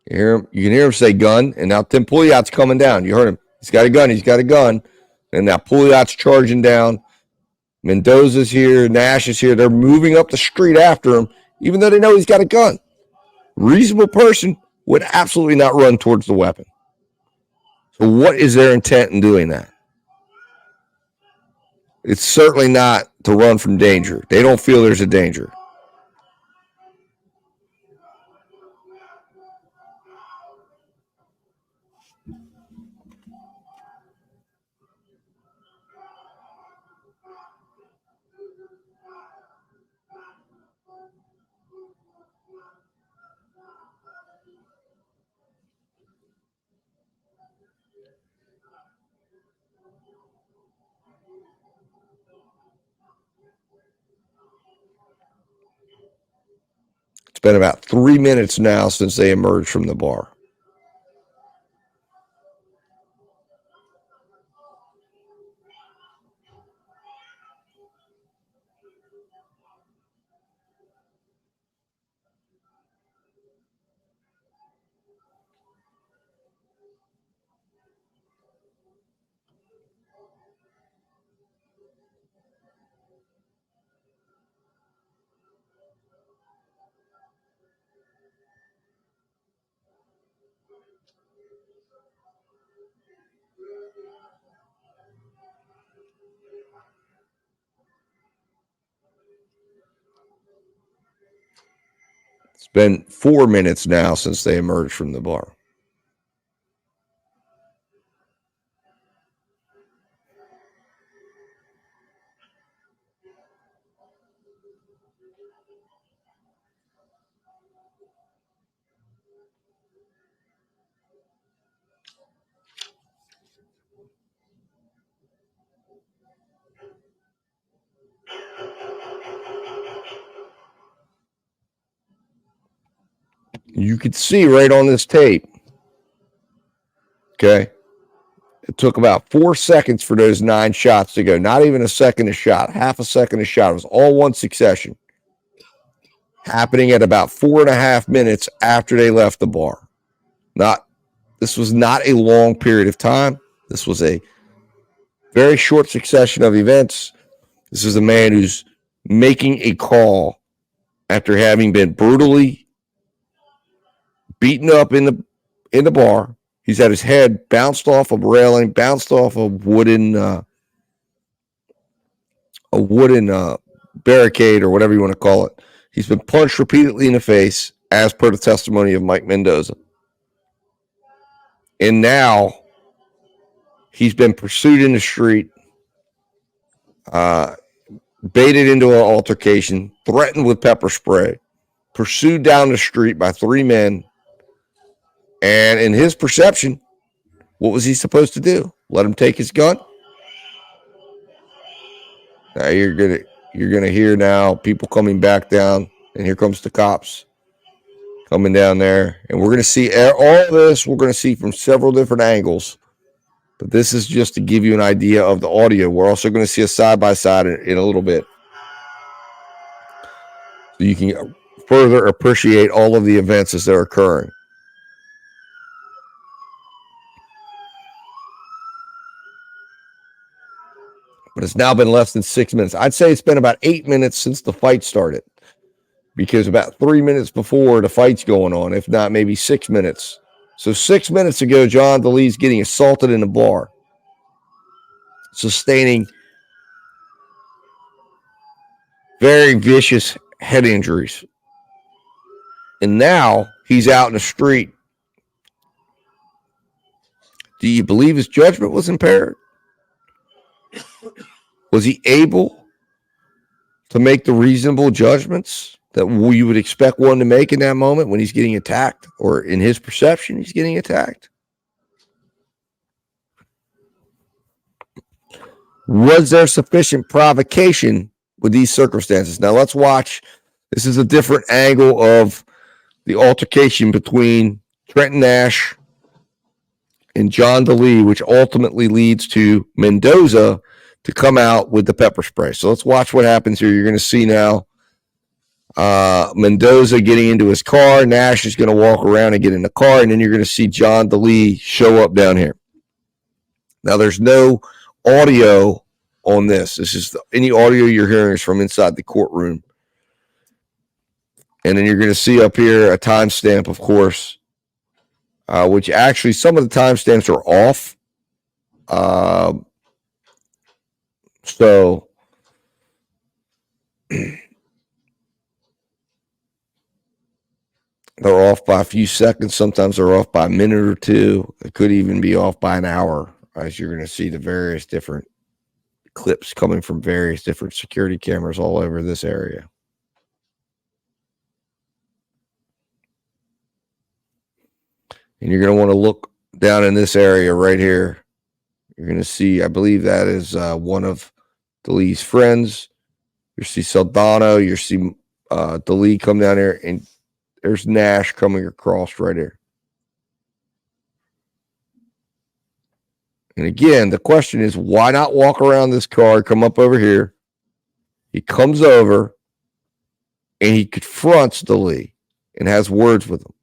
You can hear him say gun, and now Tim Pouliot's coming down. You heard him. He's got a gun. And now Pouliot's charging down. Mendoza's here. Nash is here. They're moving up the street after him, even though they know he's got a gun. Reasonable person would absolutely not run towards the weapon. So what is their intent in doing that? It's certainly not to run from danger. They don't feel there's a danger. It's been about 3 minutes now since they emerged from the bar. It's been 4 minutes now since they emerged from the bar. You could see right on this tape, okay, it took about 4 seconds for those 9 shots to go. Not even a second a shot, half a second a shot. It was all one succession, happening at about 4.5 minutes after they left the bar. This was not a long period of time. This was a very short succession of events. This is a man who's making a call after having been brutally beaten up in the bar. He's had his head bounced off a railing, bounced off a wooden barricade or whatever you want to call it. He's been punched repeatedly in the face, as per the testimony of Mike Mendoza. And now he's been pursued in the street, baited into an altercation, threatened with pepper spray, pursued down the street by 3 men. And in his perception, what was he supposed to do? Let him take his gun? Now you're gonna hear now people coming back down, and here comes the cops coming down there, and we're gonna see all of this. We're gonna see from several different angles, but this is just to give you an idea of the audio. We're also going to see a side by side in a little bit, so you can further appreciate all of the events as they're occurring. But it's now been less than 6 minutes. I'd say it's been about 8 minutes since the fight started, because about 3 minutes before the fight's going on, if not maybe 6 minutes. So 6 minutes ago, John Delee's getting assaulted in a bar, sustaining very vicious head injuries. And now he's out in the street. Do you believe his judgment was impaired? Was he able to make the reasonable judgments that we would expect one to make in that moment when he's getting attacked, or in his perception, he's getting attacked? Was there sufficient provocation with these circumstances? Now let's watch. This is a different angle of the altercation between Trenton Nash and John Delee, which ultimately leads to Mendoza to come out with the pepper spray. So let's watch what happens here. You're going to see now Mendoza getting into his car. Nash is going to walk around and get in the car, and then you're going to see John Delee show up down here. Now, there's no audio on this. This is any audio you're hearing is from inside the courtroom. And then you're going to see up here a timestamp, of course, which actually some of the timestamps are off. So they're off by a few seconds. Sometimes they're off by a minute or two. It could even be off by an hour, as you're going to see the various different clips coming from various different security cameras all over this area. And you're going to want to look down in this area right here. You're going to see, I believe that is one of Delee's friends. You see Saldano. You see Delee come down here, and there's Nash coming across right here. And again, the question is, why not walk around this car, come up over here? He comes over, and he confronts Delee and has words with him.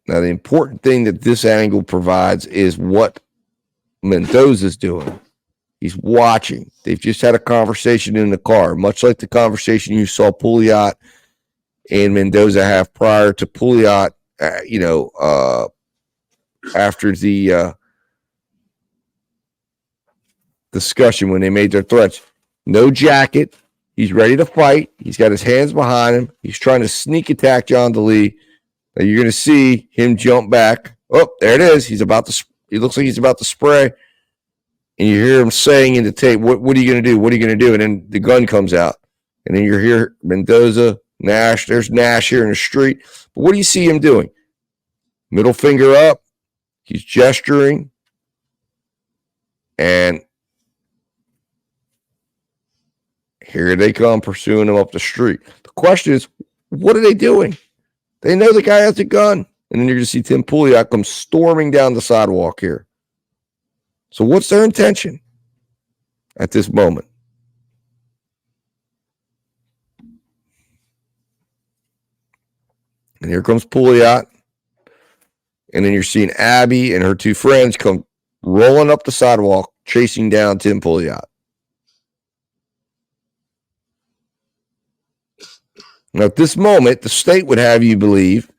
Now, the important thing that this angle provides is what Mendoza's doing. He's watching. They've just had a conversation in the car, much like the conversation you saw Pouliot and Mendoza have prior to Pouliot, after the discussion when they made their threats. No jacket. He's ready to fight. He's got his hands behind him. He's trying to sneak attack John Delee. Now you're going to see him jump back. Oh, there it is. He looks like he's about to spray. And you hear him saying in the tape, what are you going to do? What are you going to do? And then the gun comes out. And then you hear Mendoza, Nash. There's Nash here in the street. But what do you see him doing? Middle finger up. He's gesturing. And here they come pursuing him up the street. The question is, what are they doing? They know the guy has a gun. And then you're going to see Tim Pouliot come storming down the sidewalk here. So what's their intention at this moment? And here comes Pouliot. And then you're seeing Abby and her two friends come rolling up the sidewalk, chasing down Tim Pouliot. Now, at this moment, the state would have you believe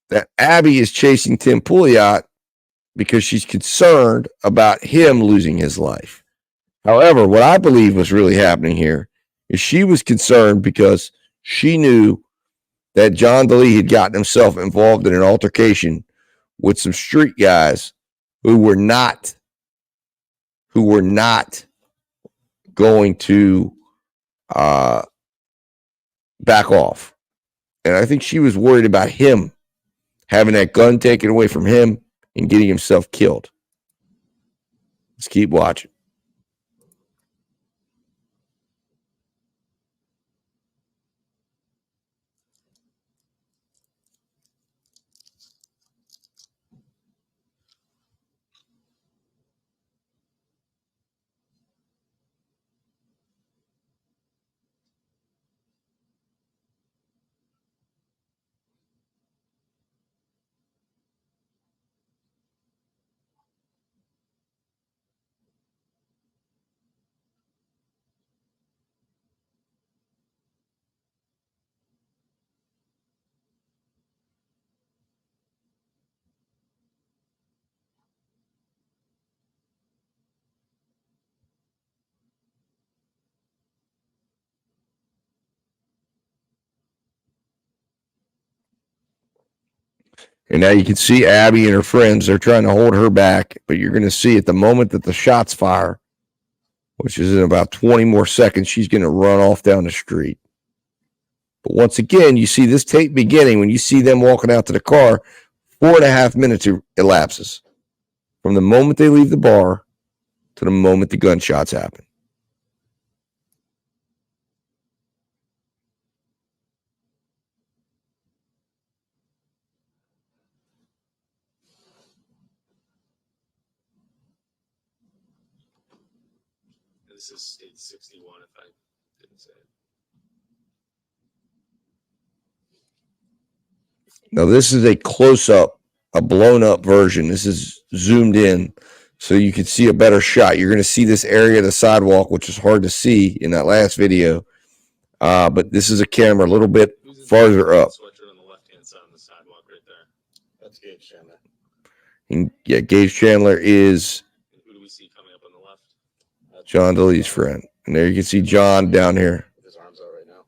that Abby is chasing Tim Pouliot because she's concerned about him losing his life. However, what I believe was really happening here is she was concerned because she knew that John Delee had gotten himself involved in an altercation with some street guys who were not going to back off. And I think she was worried about him having that gun taken away from him and getting himself killed. Let's keep watching. And now you can see Abby and her friends, they're trying to hold her back, but you're going to see at the moment that the shots fire, which is in about 20 more seconds, she's going to run off down the street. But once again, you see this tape beginning when you see them walking out to the car, 4.5 minutes elapses from the moment they leave the bar to the moment the gunshots happen. This is state 61, if I didn't say it. Now, this is a close-up, a blown-up version. This is zoomed in so you can see a better shot. You're going to see this area of the sidewalk, which is hard to see in that last video. But this is a camera a little bit farther up. Sweatshirt on the left-hand side of the sidewalk right there. That's Gage Chandler. And yeah, Gage Chandler is And who do we see coming up on the left? That's John Delee's friend. And there you can see John down here. with his arms out right now.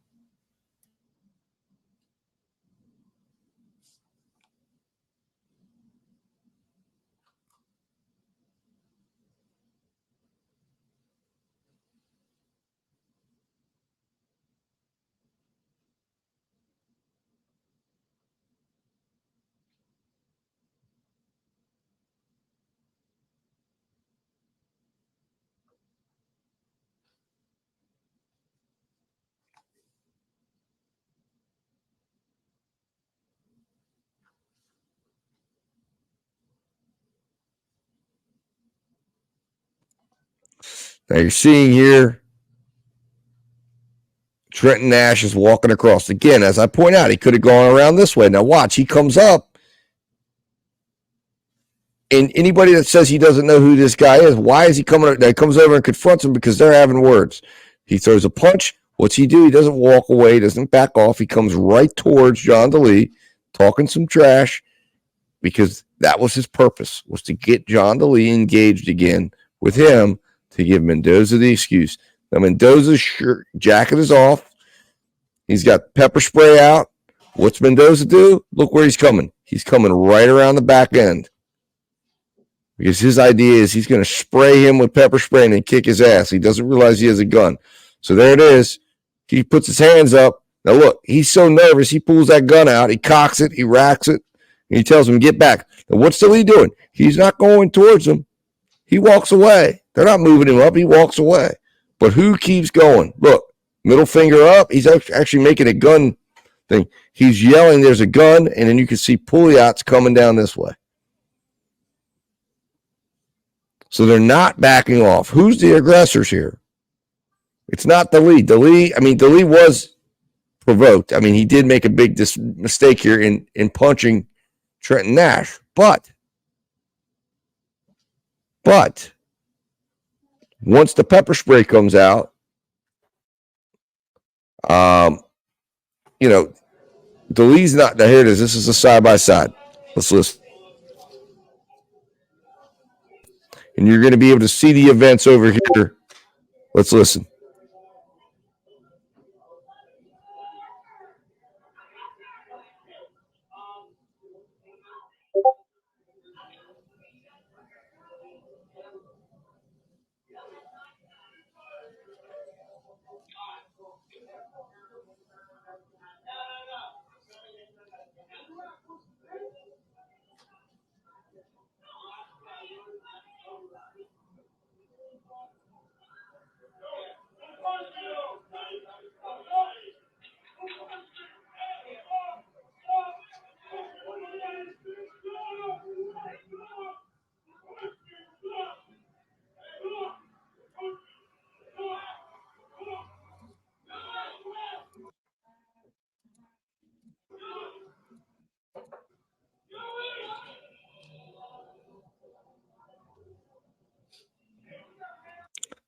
Now you're seeing here Trenton Nash is walking across. Again, as I point out, he could have gone around this way. Now watch, he comes up. And anybody that says he doesn't know who this guy is, why is he coming up? Now he comes over and confronts him because they're having words. He throws a punch. What's he do? He doesn't walk away, doesn't back off. He comes right towards John Delee, talking some trash, because that was his purpose, was to get John Delee engaged again with him to give Mendoza the excuse. Now Mendoza's shirt, jacket is off. He's got pepper spray out. What's Mendoza do? Look where he's coming. He's coming right around the back end. Because his idea is he's going to spray him with pepper spray and then kick his ass. He doesn't realize he has a gun. So there it is. He puts his hands up. Now look, he's so nervous. He pulls that gun out. He cocks it. He racks it. And he tells him, get back. Now what's Delee doing? He's not going towards him. He walks away. They're not moving him up. He walks away. But who keeps going? Look, middle finger up. He's actually making a gun thing. He's yelling, there's a gun. And then you can see Pouliot's coming down this way. So they're not backing off. Who's the aggressors here? It's not Delee. Delee was provoked. I mean, he did make a big mistake here in punching Trenton Nash, but once the pepper spray comes out, you know, Delee's not. Now here it is. This is a side by side. Let's listen. And you're going to be able to see the events over here. Let's listen.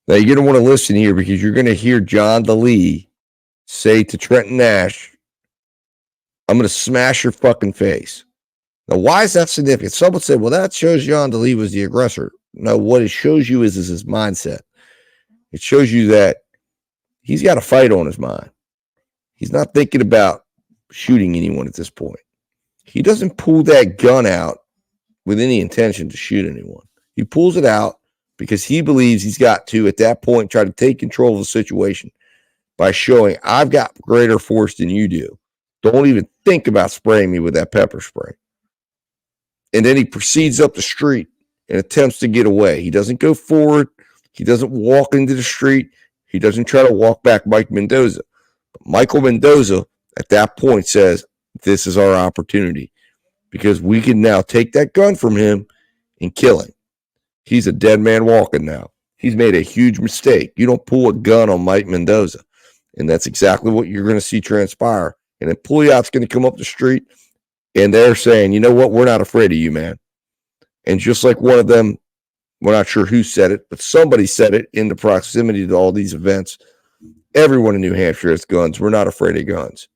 Now you're going to want to listen here because you're going to hear John Delee say to Trenton Nash, "I'm going to smash your fucking face." Now, why is that significant? Someone said, "Well, that shows John Delee was the aggressor." No, what it shows you is his mindset. It shows you that he's got a fight on his mind. He's not thinking about shooting anyone at this point. He doesn't pull that gun out with any intention to shoot anyone. He pulls it out because he believes he's got to, at that point, try to take control of the situation by showing, "I've got greater force than you do. Don't even think about spraying me with that pepper spray." And then he proceeds up the street and attempts to get away. He doesn't go forward. He doesn't walk into the street. He doesn't try to walk back Mike Mendoza. But Michael Mendoza, at that point, says, "This is our opportunity because we can now take that gun from him and kill him. He's a dead man walking now. He's made a huge mistake. You don't pull a gun on Mike Mendoza." And that's exactly what you're going to see transpire. And then Pouliot's going to come up the street, and they're saying, "You know what? We're not afraid of you, man." And just like one of them, we're not sure who said it, but somebody said it in the proximity to all these events. Everyone in New Hampshire has guns. We're not afraid of guns.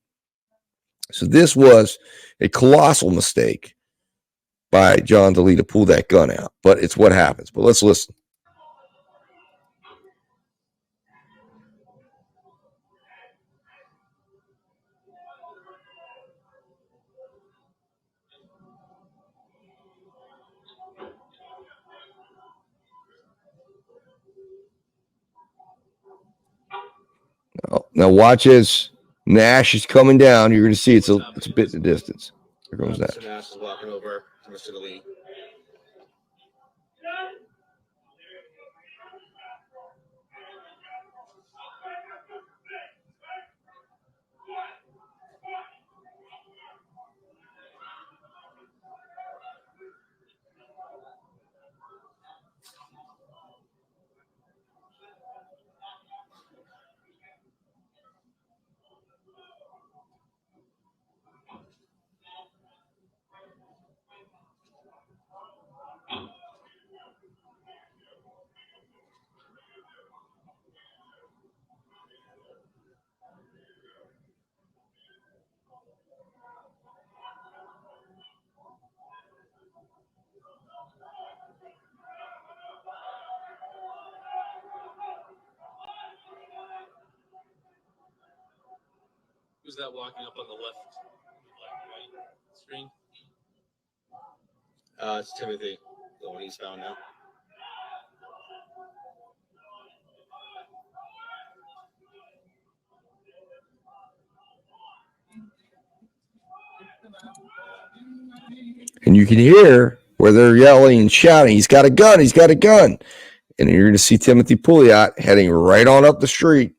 So this was a colossal mistake by John Delee to pull that gun out, but it's what happens. But let's listen. Now watch as Nash is coming down. You're going to see it's a bit in the distance. Here comes Nash. Mr. Nash is walking over to Mr. Delee. Who's that walking up on the left, right screen? It's Timothy, the one he's found now. And you can hear where they're yelling and shouting, "He's got a gun, he's got a gun." And you're going to see Timothy Pouliot heading right on up the street.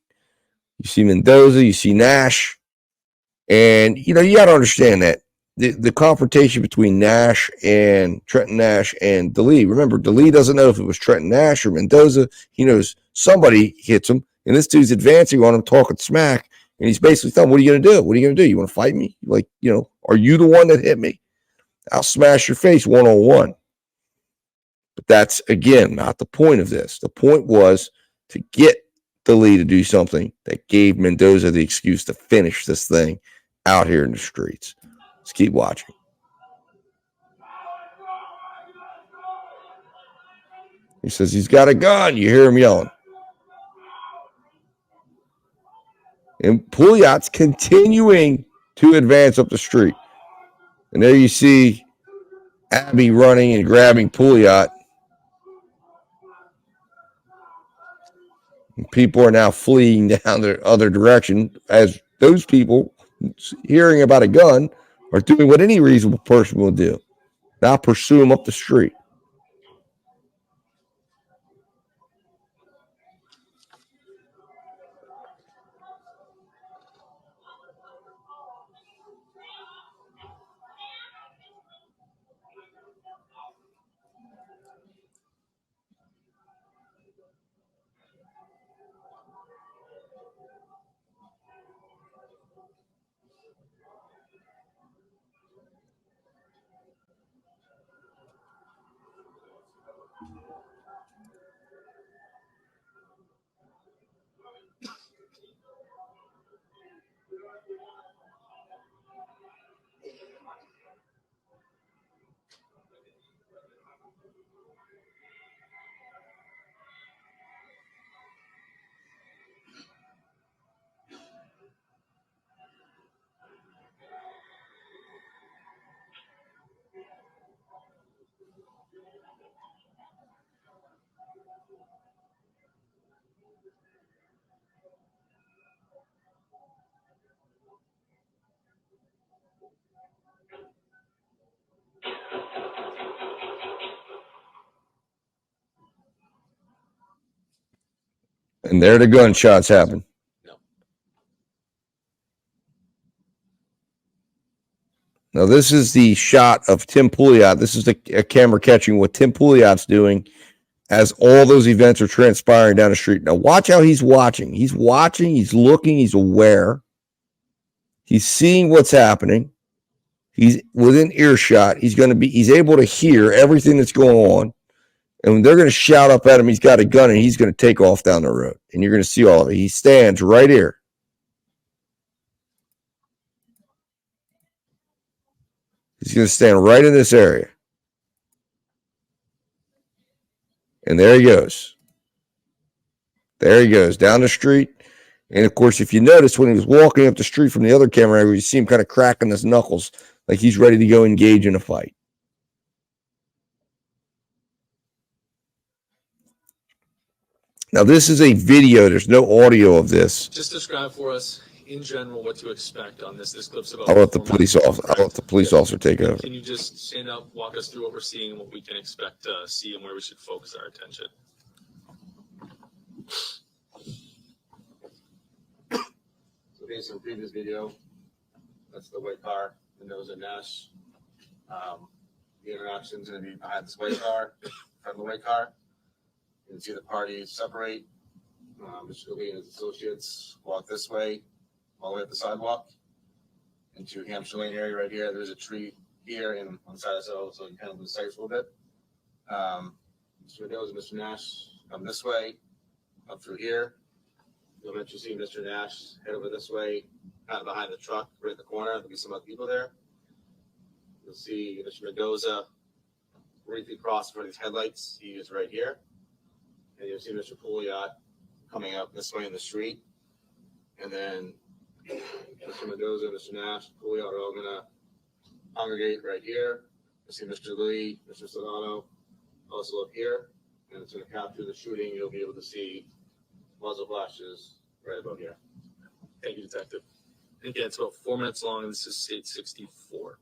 You see Mendoza, you see Nash. And, you know, you got to understand that the confrontation between Nash and Trenton Nash and Delee, remember, Delee doesn't know if it was Trenton Nash or Mendoza. He knows somebody hits him, and this dude's advancing on him, talking smack, And he's basically telling him, what are you going to do? What are you going to do? You want to fight me? Like, are you the one that hit me? I'll smash your face one-on-one. But that's, again, not the point of this. The point was to get Delee to do something that gave Mendoza the excuse to finish this thing out here in the streets. Let's keep watching. He says he's got a gun. You hear him yelling. And Pouliot's continuing to advance up the street. And there you see Abby running and grabbing Pouliot. And people are now fleeing down the other direction as those people, hearing about a gun, are doing what any reasonable person will do. Now pursue him up the street. And there the gunshots happen. Now, this is the shot of Tim Pouliot. This is a camera catching what Tim Pouliot's doing as all those events are transpiring down the street. Now, watch how he's watching. He's watching, he's looking, he's aware. He's seeing what's happening. He's within earshot. He's able to hear everything that's going on. And they're going to shout up at him, he's got a gun, and he's going to take off down the road. And you're going to see all of it. He stands right here. He's going to stand right in this area. And there he goes. There he goes, down the street. And, of course, if you notice, when he was walking up the street from the other camera angle, you see him kind of cracking his knuckles like he's ready to go engage in a fight. Now, this is a video. There's no audio of this. Just describe for us, in general, what to expect on this. This clip's about. I'll let the police officer take over. Can you just stand up, walk us through what we're seeing and what we can expect to see and where we should focus our attention? So based on the previous video, that's the white car, Mendoza Nash. The interaction's going to be behind this white car, front of the white car. You can see the parties separate. Mr. Delee and his associates walk this way, all the way up the sidewalk into Hampshire Lane area right here. There's a tree here and on the side of the so you kind of lose sight a little bit. Mr. Mendoza and Mr. Nash come this way, up through here. You'll eventually see Mr. Nash head over this way, kind of behind the truck, right in the corner. There'll be some other people there. You'll see Mr. Mendoza briefly cross in front of these headlights. He is right here. And you'll see Mr. Pouliot coming up this way in the street. And then Mr. Mendoza, Mr. Nash, Pouliot are all going to congregate right here. You'll see Mr. Delee, Mr. Solano also up here. And it's going to capture the shooting. You'll be able to see muzzle flashes right about here. Thank you, Detective. Again, it's about 4 minutes long, and this is 864.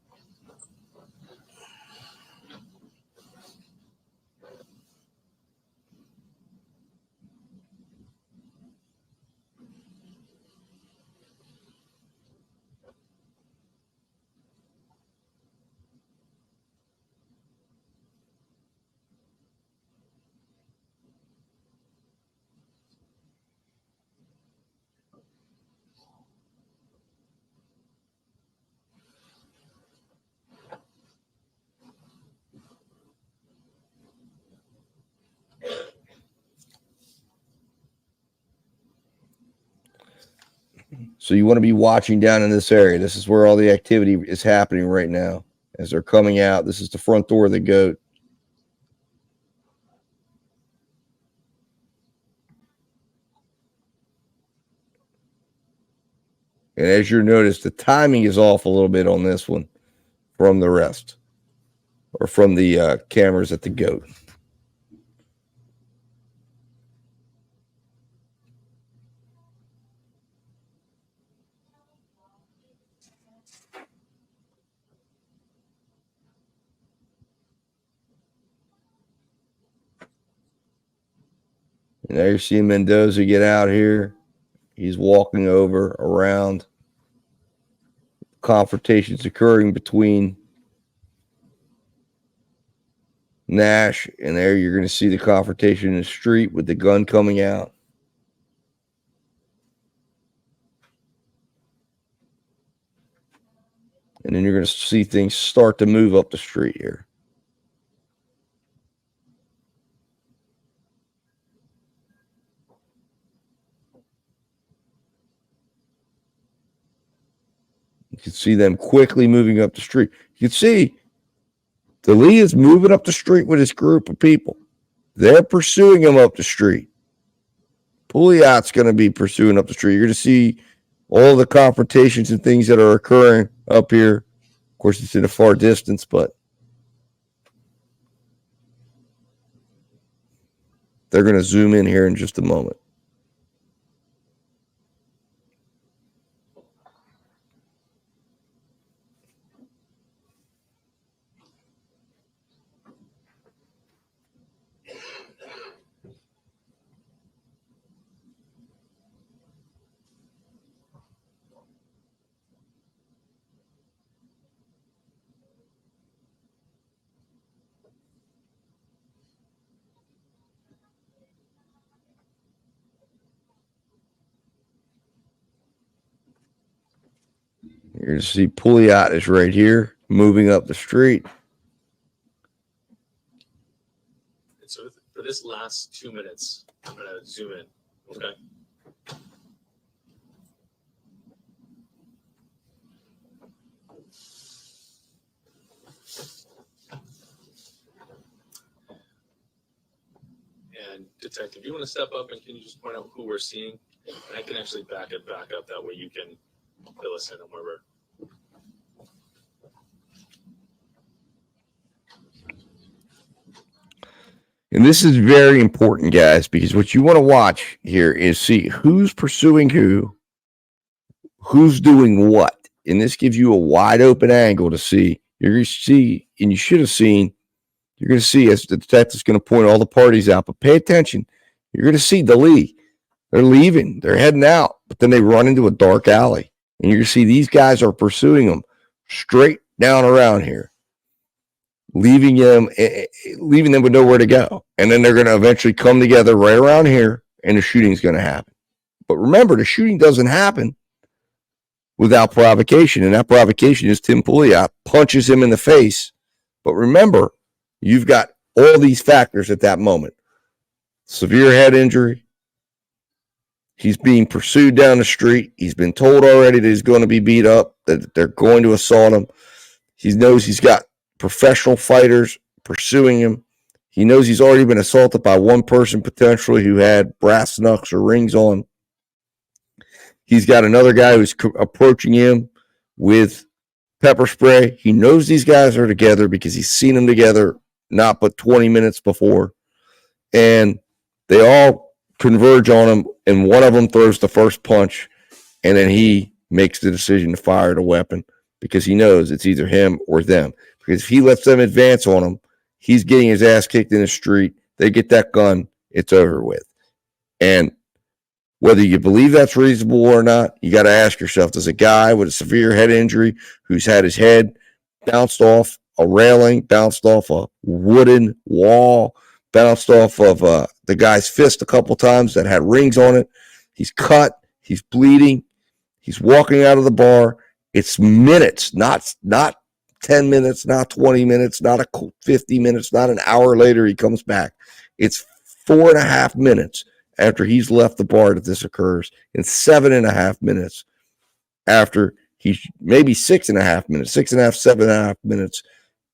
So you want to be watching down in this area. This is where all the activity is happening right now as they're coming out. This is the front door of the goat. And as you notice, the timing is off a little bit on this one from the rest, or from the cameras at the goat. And now you're seeing Mendoza get out here. He's walking over around. Confrontations occurring between Nash, and there you're going to see the confrontation in the street with the gun coming out. And then you're going to see things start to move up the street here. You can see them quickly moving up the street. You can see Delee is moving up the street with his group of people. They're pursuing him up the street. Pouliot's going to be pursuing up the street. You're going to see all the confrontations and things that are occurring up here. Of course, it's in a far distance, but they're going to zoom in here in just a moment. You're going to see Pouliot is right here, moving up the street. And so for this last 2 minutes, I'm going to zoom in. Okay. And detective, you want to step up and can you just point out who we're seeing? And I can actually back up. That way you can fill us in on where we're. And this is very important, guys, because what you want to watch here is see who's pursuing who's doing what. And this gives you a wide open angle to see. You're going to see, and you should have seen, you're going to see as the detective's going to point all the parties out, but pay attention. You're going to see Delee. They're leaving. They're heading out, but then they run into a dark alley. And you're going to see these guys are pursuing them straight down around here, leaving them with nowhere to go. And then they're going to eventually come together right around here, and the shooting's going to happen. But remember, the shooting doesn't happen without provocation, and that provocation is Tim Pouliot punches him in the face. But remember, you've got all these factors at that moment. Severe head injury. He's being pursued down the street. He's been told already that he's going to be beat up, that they're going to assault him. He knows he's got professional fighters pursuing him. He knows he's already been assaulted by one person potentially who had brass knucks or rings on. He's got another guy who's approaching him with pepper spray. He knows these guys are together because he's seen them together not but 20 minutes before. And they all converge on him, and one of them throws the first punch, and then he makes the decision to fire the weapon because he knows it's either him or them. Because if he lets them advance on him, he's getting his ass kicked in the street. They get that gun, it's over with. And whether you believe that's reasonable or not, you got to ask yourself, does a guy with a severe head injury who's had his head bounced off a railing, bounced off a wooden wall, bounced off of the guy's fist a couple times that had rings on it, he's cut, he's bleeding, he's walking out of the bar. It's minutes, not 10 minutes, not 20 minutes, not 50 minutes, not an hour later he comes back. It's 4.5 minutes after he's left the bar that this occurs, and 7.5 minutes after he's maybe 6.5 minutes, 6.5, 7.5 minutes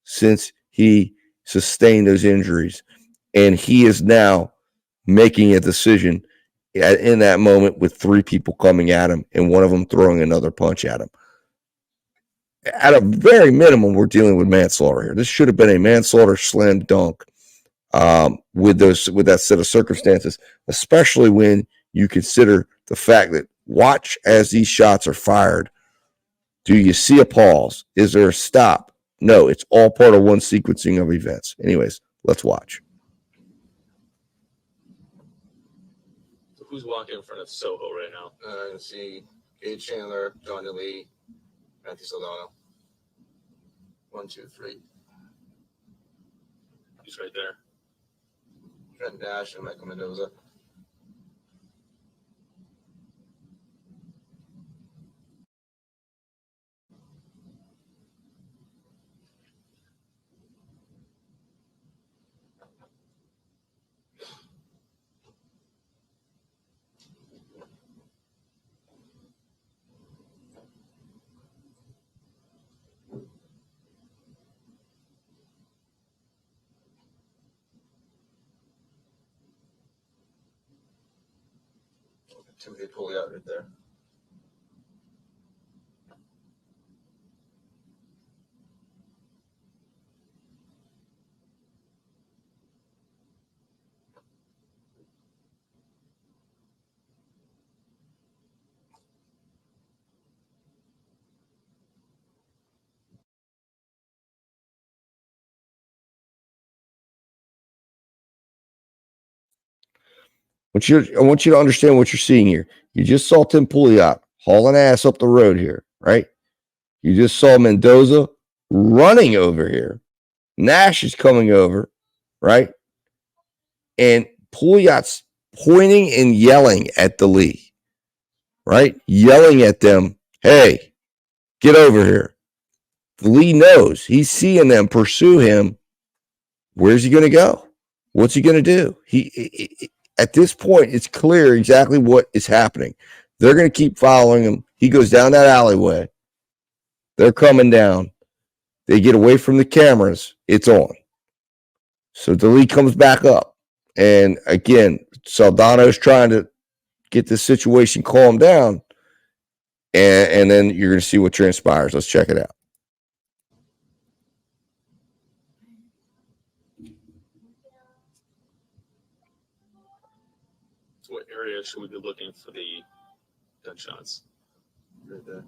since he sustained those injuries. And he is now making a decision in that moment with 3 people coming at him and one of them throwing another punch at him. At a very minimum, we're dealing with manslaughter here. This should have been a manslaughter slam dunk with that set of circumstances, especially when you consider the fact that watch as these shots are fired. Do you see a pause? Is there a stop? No, it's all part of one sequencing of events. Anyways, let's watch. So who's walking in front of Soho right now? You can see Gage Chandler, John Delee, Matthew Soldano. 1, 2, 3. He's right there. Trent Dash and Michael Mendoza. Timothy Pouliot right there. I want you to understand what you're seeing here. You just saw Tim Pouliot hauling ass up the road here, right? You just saw Mendoza running over here. Nash is coming over, right? And Pouliot's pointing and yelling at Delee, right? Yelling at them, hey, get over here. Delee knows. He's seeing them pursue him. Where's he going to go? What's he going to do? At this point, it's clear exactly what is happening. They're going to keep following him. He goes down that alleyway. They're coming down. They get away from the cameras. It's on. So Delee comes back up. And again, Soldano's trying to get this situation calmed down. And then you're going to see what transpires. Let's check it out. So what area should we be looking for the gunshots? Right there.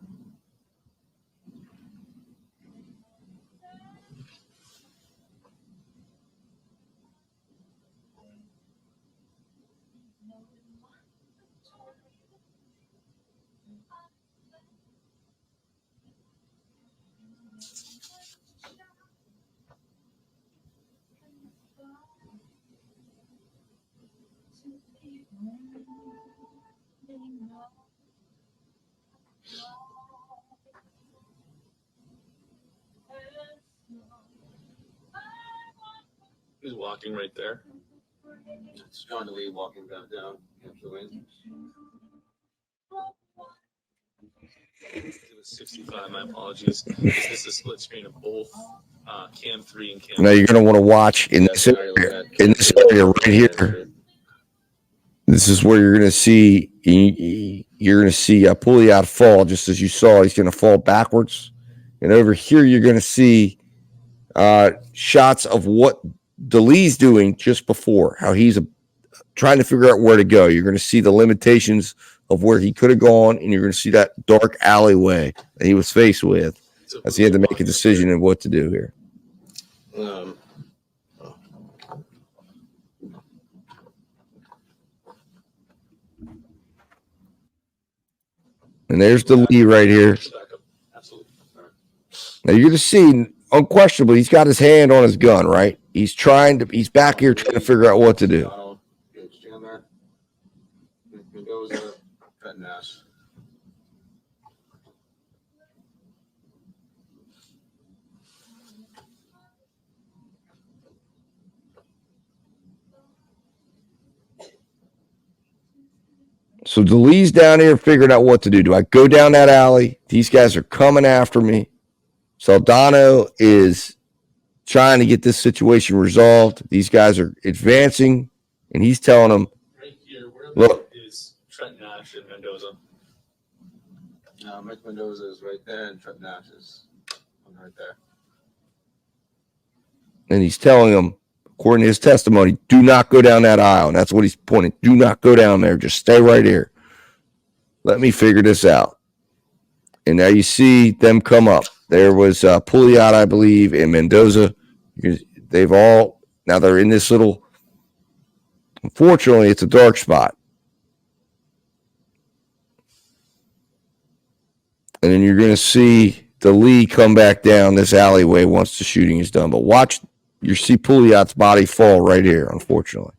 He's walking right there. It's John Delee walking back down Hampshire Lane. It was 65. My apologies. Is this a split screen of both Cam 3 and Cam? Now you're going to want to watch in this area right here. This is where you're going to see Pouliot fall, just as you saw. He's going to fall backwards, and over here you're going to see shots of what Delee's doing just before, how he's trying to figure out where to go. You're going to see the limitations of where he could have gone, and you're going to see that dark alleyway that he was faced with as he had to make a decision of what to do here. And there's Delee right here. Now you're going to see, unquestionably, he's got his hand on his gun, right? He's back here trying to figure out what to do. Mendoza, Trent Dash. So Delee's down here figuring out what to do. Do I go down that alley? These guys are coming after me. Saldano is trying to get this situation resolved. These guys are advancing, and he's telling them, Right here, where look, is Trent Nash and Mendoza? Mike Mendoza is right there, and Trent Nash is right there. and he's telling them, according to his testimony, do not go down that aisle. And that's what he's pointing. Do not go down there. Just stay right here. Let me figure this out. And now you see them come up. There was Pouliot, I believe, and Mendoza. They've all, now they're in this little, unfortunately, it's a dark spot. And then you're going to see Delee come back down this alleyway once the shooting is done. But watch, you see Pouliot's body fall right here, unfortunately.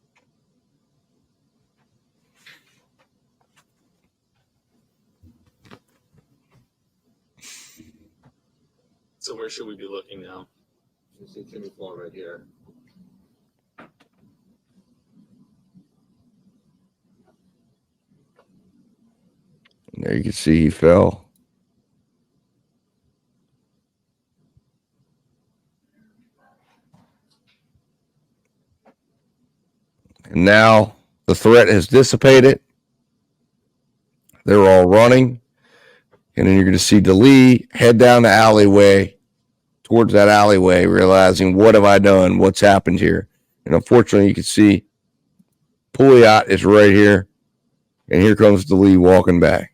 So where should we be looking now? You see Timmy fall right here. And there you can see he fell. And now the threat has dissipated. They're all running. And then you're going to see Delee head down the alleyway, towards that alleyway, realizing, what have I done? What's happened here? And unfortunately, you can see Pouliot is right here. And here comes Delee walking back.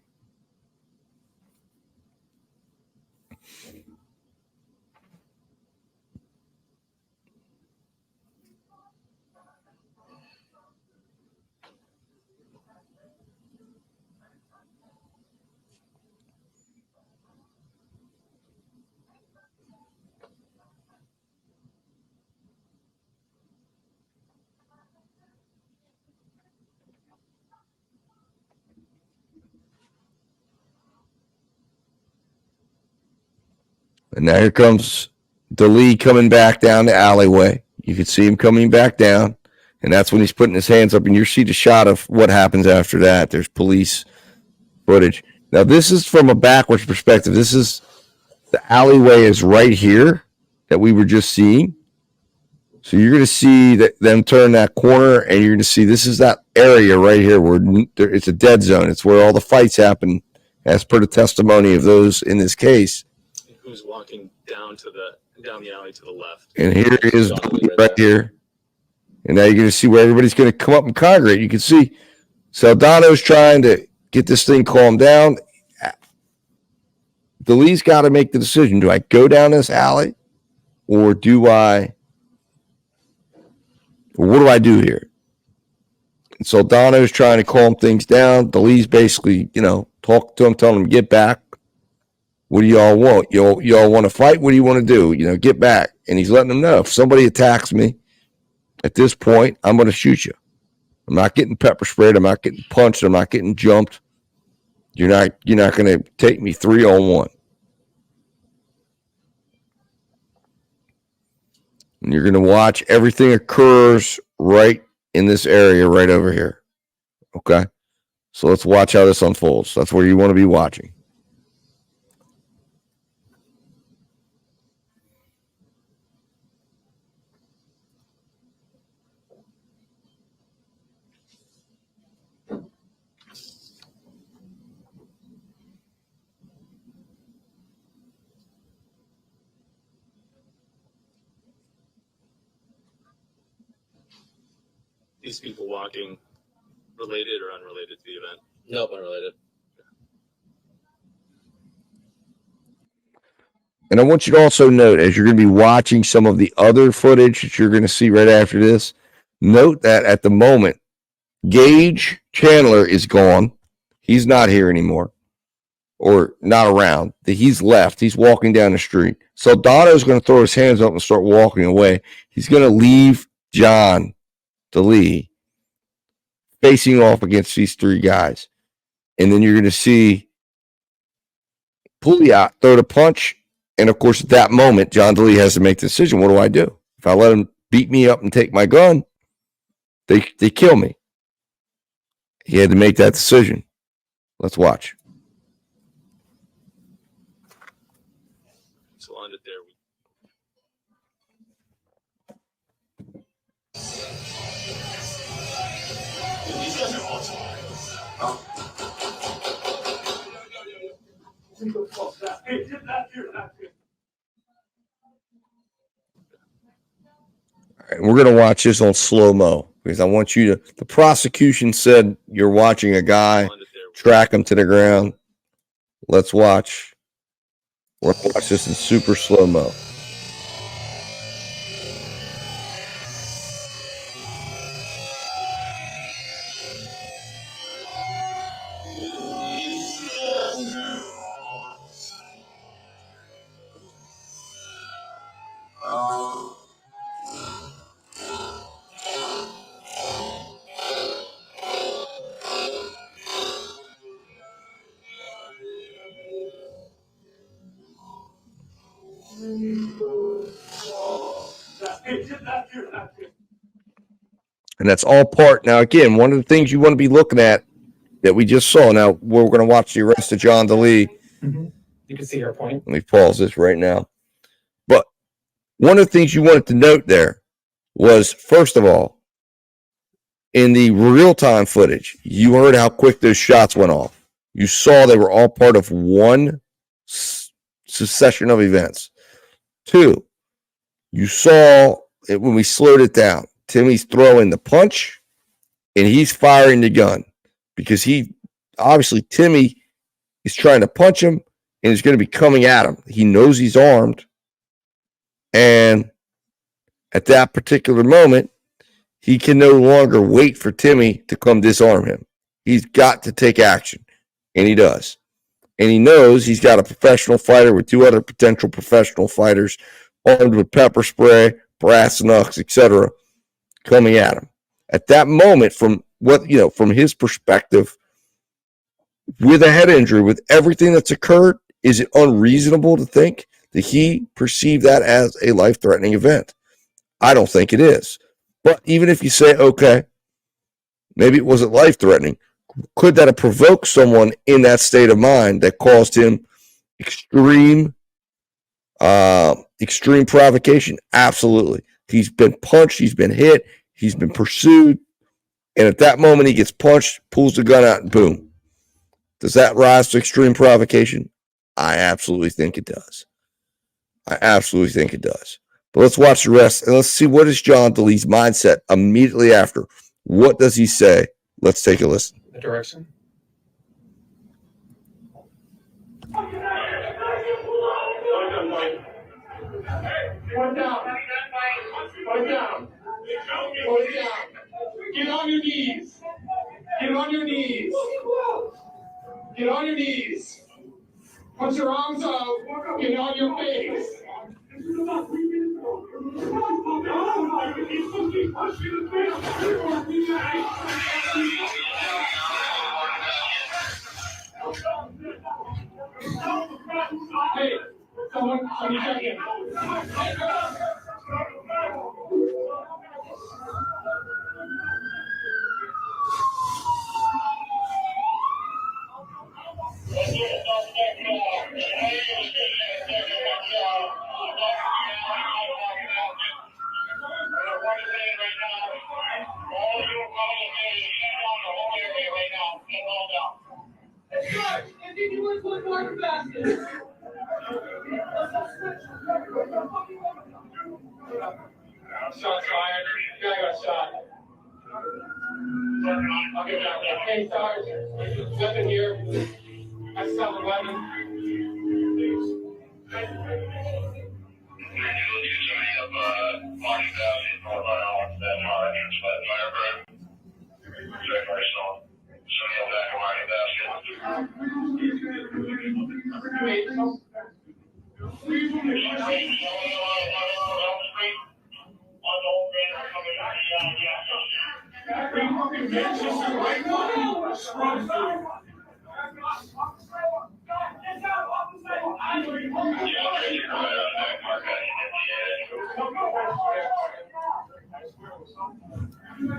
And now here comes Delee coming back down the alleyway. You can see him coming back down. And that's when he's putting his hands up. And you see the shot of what happens after that. There's police footage. Now, this is from a backwards perspective. This is, the alleyway is right here that we were just seeing. So you're going to see them turn that corner, and you're going to see this is that area right here where it's a dead zone. It's where all the fights happen, as per the testimony of those in this case. Who's walking down the alley to the left? And here is right here. And now you're going to see where everybody's going to come up and congregate. You can see Saldano's trying to get this thing calmed down. Delee's got to make the decision. Do I go down this alley, or what do I do here? And Saldano's trying to calm things down. Delee's basically, talk to him, telling him, get back. What do y'all want? Y'all want to fight? What do you want to do? Get back. And he's letting them know, if somebody attacks me at this point, I'm going to shoot you. I'm not getting pepper sprayed. I'm not getting punched. I'm not getting jumped. You're not going to take me 3-on-1. And you're going to watch everything occurs right in this area right over here. Okay? So let's watch how this unfolds. That's where you want to be watching. These people walking, related or unrelated to the event? Nope, unrelated. And I want you to also note, as you're going to be watching some of the other footage that you're going to see right after this, note that at the moment, Gage Chandler is gone. He's not here anymore, or not around. He's left. He's walking down the street. Saldano's going to throw his hands up and start walking away. He's going to leave John Delee facing off against these three guys. And then you're going to see Pouliot throw the punch. And, of course, at that moment, John Delee has to make the decision. What do I do? If I let him beat me up and take my gun, they kill me. He had to make that decision. Let's watch. So on it there. All right, we're going to watch this on slow-mo because I want you to. The prosecution said you're watching a guy track him to the ground. Let's watch. We're going to watch this in super slow-mo. And that's all part. Now, again, one of the things you want to be looking at that we just saw. Now, we're going to watch the arrest of John Delee. Mm-hmm. You can see her point. Let me pause this right now. But one of the things you wanted to note there was, first of all, in the real-time footage, you heard how quick those shots went off. You saw they were all part of one succession of events. Two, you saw it when we slowed it down. Timmy's throwing the punch, and he's firing the gun because Timmy is trying to punch him, and he's going to be coming at him. He knows he's armed, and at that particular moment, he can no longer wait for Timmy to come disarm him. He's got to take action, and he does. And he knows he's got a professional fighter with two other potential professional fighters armed with pepper spray, brass knucks, etc., coming at him. At that moment, from his perspective, with a head injury, with everything that's occurred, is it unreasonable to think that he perceived that as a life-threatening event? I don't think it is. But even if you say, okay, maybe it wasn't life-threatening, could that have provoked someone in that state of mind that caused him extreme provocation? Absolutely. He's been punched, he's been hit, he's been pursued, and at that moment he gets punched, pulls the gun out, and boom. Does that rise to extreme provocation? I absolutely think it does. But let's watch the rest, and let's see what is John Delee's mindset immediately after. What does he say? Let's take a listen. The direction. Point down. Point down. Point down. Get on your knees. Get on your knees. Get on your knees. Put your arms out. Get on your face. Hey, someone check in. Shots fired. Guy got shot. I'll get back there. Hey, Sarge. Nothing here. I saw the weapon.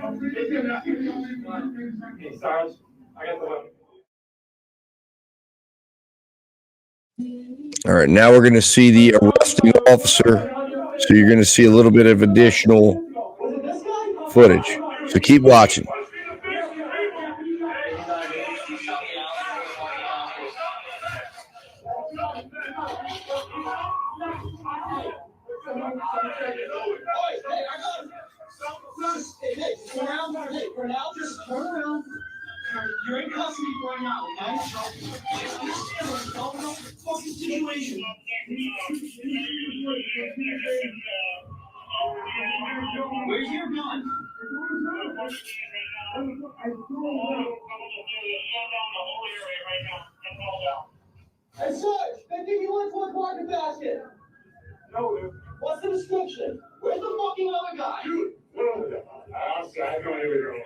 Okay, Sarge, I got the weapon. All right, now we're going to see the arresting officer. So you're going to see a little bit of additional footage. So keep watching. For now, just turn around. You're in custody right now, okay? Don't fucking situation. Where's your gun? Hey, Sarge, they give you one for the market basket. No, dude. What's the description? Where's the fucking other guy? Dude, what other guy? Outside, don't even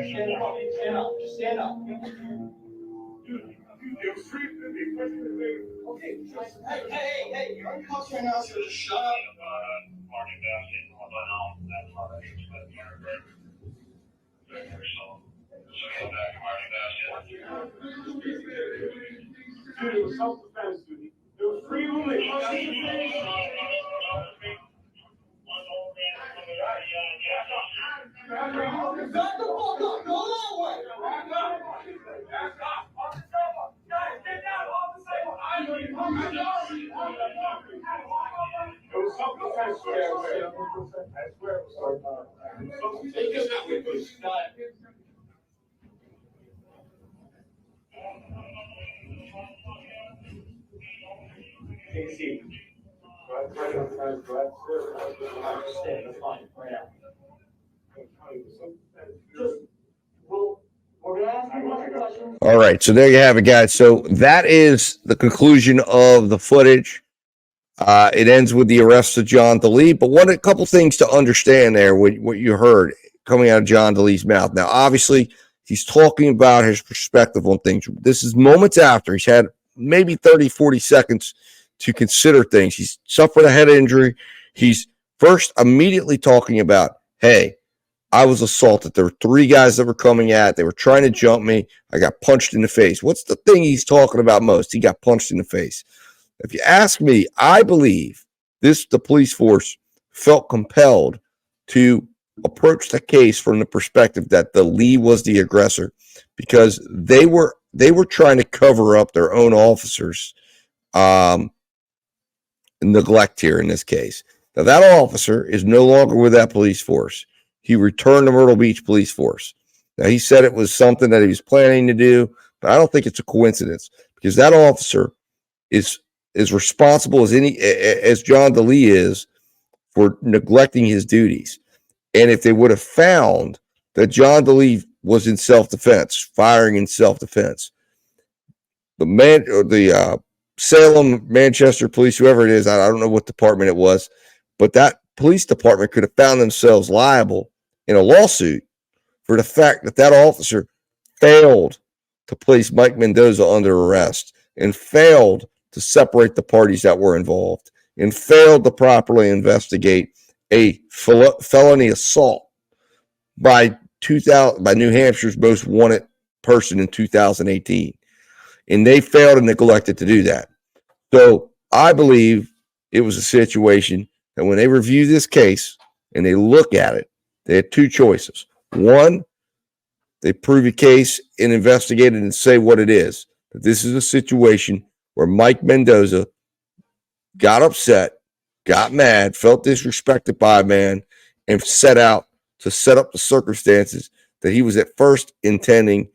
Stand up, stand up, just stand up. Okay, just, hey, you're in cuffs right now, so just shut up. Dude, it was self-defense, dude. It was free movement. Back the fuck up, go that way. Back up. Guys, get down off the table. I know you come down. It was self-defense, I swear it was. Take him that way, please. Take a seat. Stay, that's fine, right now. We're gonna ask you a bunch of questions. All right, so there you have it, guys. So that is the conclusion of the footage. It ends with the arrest of John Delee, but a couple things to understand there, what you heard coming out of John Delee's mouth. Now, obviously, he's talking about his perspective on things. This is moments after he's had maybe 30, 40 seconds to consider things. He's suffered a head injury. He's first immediately talking about, hey, I was assaulted. There were 3 guys that were coming at. They were trying to jump me. I got punched in the face. What's the thing he's talking about most? He got punched in the face. If you ask me, I believe the police force felt compelled to approach the case from the perspective that Delee was the aggressor because they were trying to cover up their own officers' neglect here in this case. Now, that officer is no longer with that police force. He returned to Myrtle Beach Police Force. Now, he said it was something that he was planning to do, but I don't think it's a coincidence because that officer is responsible as John Delee is for neglecting his duties. And if they would have found that John Delee was in self-defense, firing in self-defense, the Salem, Manchester police, whoever it is, I don't know what department it was, but that police department could have found themselves liable in a lawsuit for the fact that officer failed to place Mike Mendoza under arrest and failed to separate the parties that were involved and failed to properly investigate a felony assault by New Hampshire's most wanted person in 2018. And they failed and neglected to do that. So I believe it was a situation that when they review this case and they look at it, they had 2 choices. One, they prove a case and investigate it and say what it is. That this is a situation where Mike Mendoza got upset, got mad, felt disrespected by a man, and set out to set up the circumstances that he was at first intending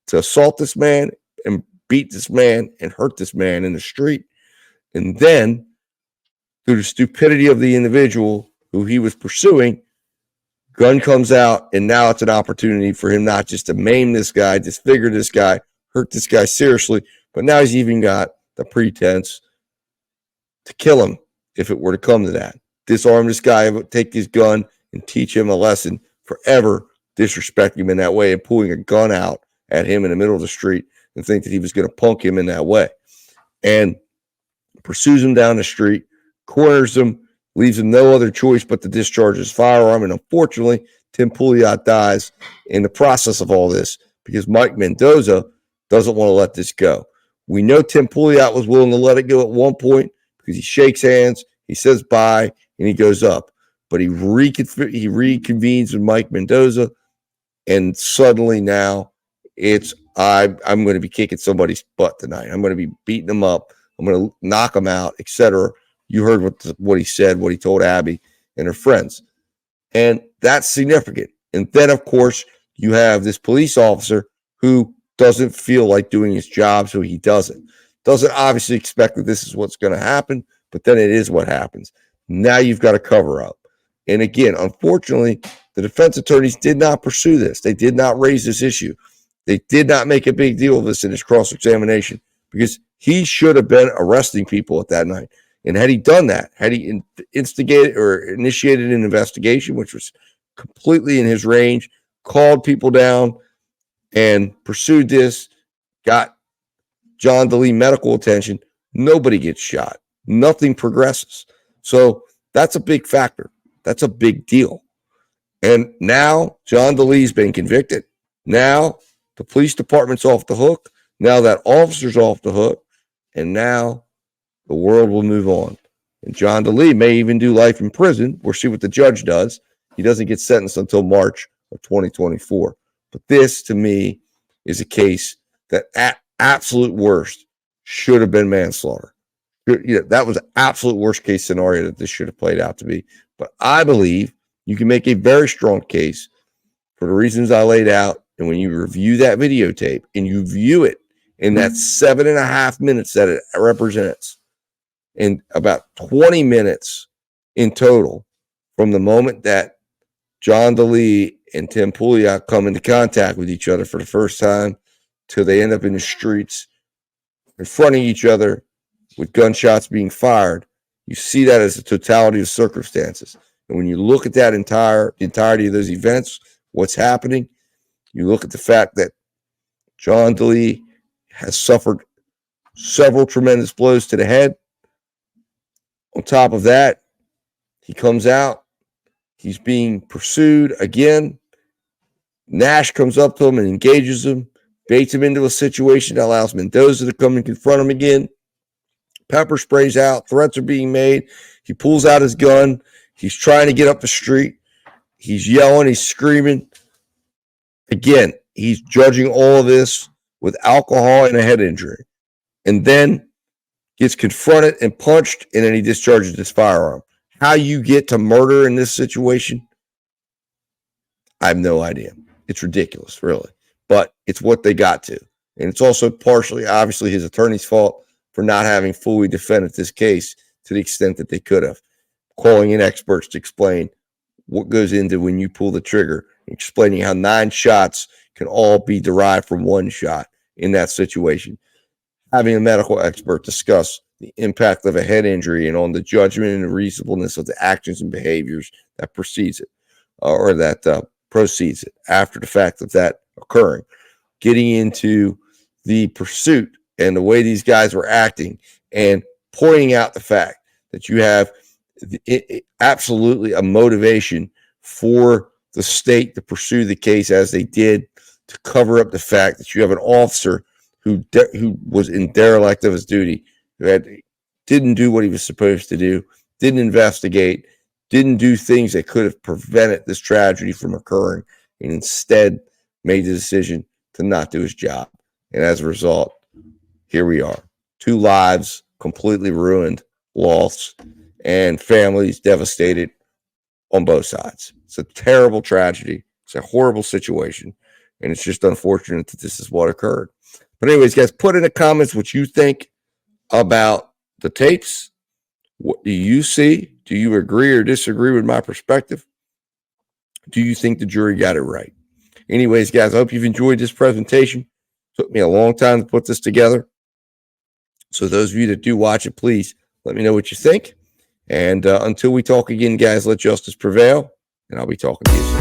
to assault this man and beat this man and hurt this man in the street. And then, through the stupidity of the individual who he was pursuing, gun comes out, and now it's an opportunity for him not just to maim this guy, disfigure this guy, hurt this guy seriously, but now he's even got the pretense to kill him if it were to come to that. Disarm this guy, take his gun, and teach him a lesson forever disrespecting him in that way and pulling a gun out at him in the middle of the street and think that he was going to punk him in that way. And pursues him down the street, corners him, leaves him no other choice but to discharge his firearm. And unfortunately, Tim Pouliot dies in the process of all this because Mike Mendoza doesn't want to let this go. We know Tim Pouliot was willing to let it go at one point because he shakes hands, he says bye, and he goes up. But he reconvenes with Mike Mendoza, and suddenly now it's I'm going to be kicking somebody's butt tonight. I'm going to be beating them up. I'm going to knock them out, etc. You heard what he said, what he told Abby and her friends. And that's significant. And then, of course, you have this police officer who doesn't feel like doing his job, so he doesn't. Doesn't obviously expect that this is what's going to happen, but then it is what happens. Now you've got to cover up. And again, unfortunately, the defense attorneys did not pursue this. They did not raise this issue. They did not make a big deal of this in his cross-examination because he should have been arresting people at that night. And had he done that, had he instigated or initiated an investigation, which was completely in his range, called people down and pursued this, got John Delee medical attention, nobody gets shot. Nothing progresses. So that's a big factor. That's a big deal. And now John Delee's been convicted. Now the police department's off the hook. Now that officer's off the hook. And now the world will move on. And John Delee may even do life in prison. We'll see what the judge does. He doesn't get sentenced until March of 2024. But this, to me, is a case that at absolute worst should have been manslaughter. That was an absolute worst case scenario that this should have played out to be. But I believe you can make a very strong case for the reasons I laid out. And when you review that videotape and you view it in that 7.5 minutes that it represents, and about 20 minutes in total from the moment that John Delee and Tim Pouliot come into contact with each other for the first time till they end up in the streets confronting each other with gunshots being fired, you see that as a totality of circumstances. And when you look at that entirety of those events, what's happening, you look at the fact that John Delee has suffered several tremendous blows to the head. On top of that, he comes out, he's being pursued again. Nash comes up to him and engages him, baits him into a situation that allows Mendoza to come and confront him again. Pepper sprays out, threats are being made. He pulls out his gun. He's trying to get up the street. He's yelling, he's screaming. Again, he's judging all of this with alcohol and a head injury. And then gets confronted and punched, and then he discharges his firearm. How you get to murder in this situation, I have no idea. It's ridiculous, really. But it's what they got to. And it's also partially, obviously, his attorney's fault for not having fully defended this case to the extent that they could have. Calling in experts to explain what goes into when you pull the trigger, explaining how 9 shots can all be derived from 1 shot in that situation. Having a medical expert discuss the impact of a head injury and on the judgment and the reasonableness of the actions and behaviors that precedes it, or that proceeds it after the fact of that occurring. Getting into the pursuit and the way these guys were acting and pointing out the fact that you have absolutely a motivation for the state to pursue the case as they did, to cover up the fact that you have an officer who was in derelict of his duty, who didn't do what he was supposed to do, didn't investigate, didn't do things that could have prevented this tragedy from occurring, and instead made the decision to not do his job. And as a result, here we are. 2 lives completely ruined, lost, and families devastated on both sides. It's a terrible tragedy. It's a horrible situation. And it's just unfortunate that this is what occurred. But anyways, guys, put in the comments what you think about the tapes. What do you see? Do you agree or disagree with my perspective? Do you think the jury got it right? Anyways, guys, I hope you've enjoyed this presentation. It took me a long time to put this together. So those of you that do watch it, please let me know what you think. And until we talk again, guys, let justice prevail. And I'll be talking to you soon.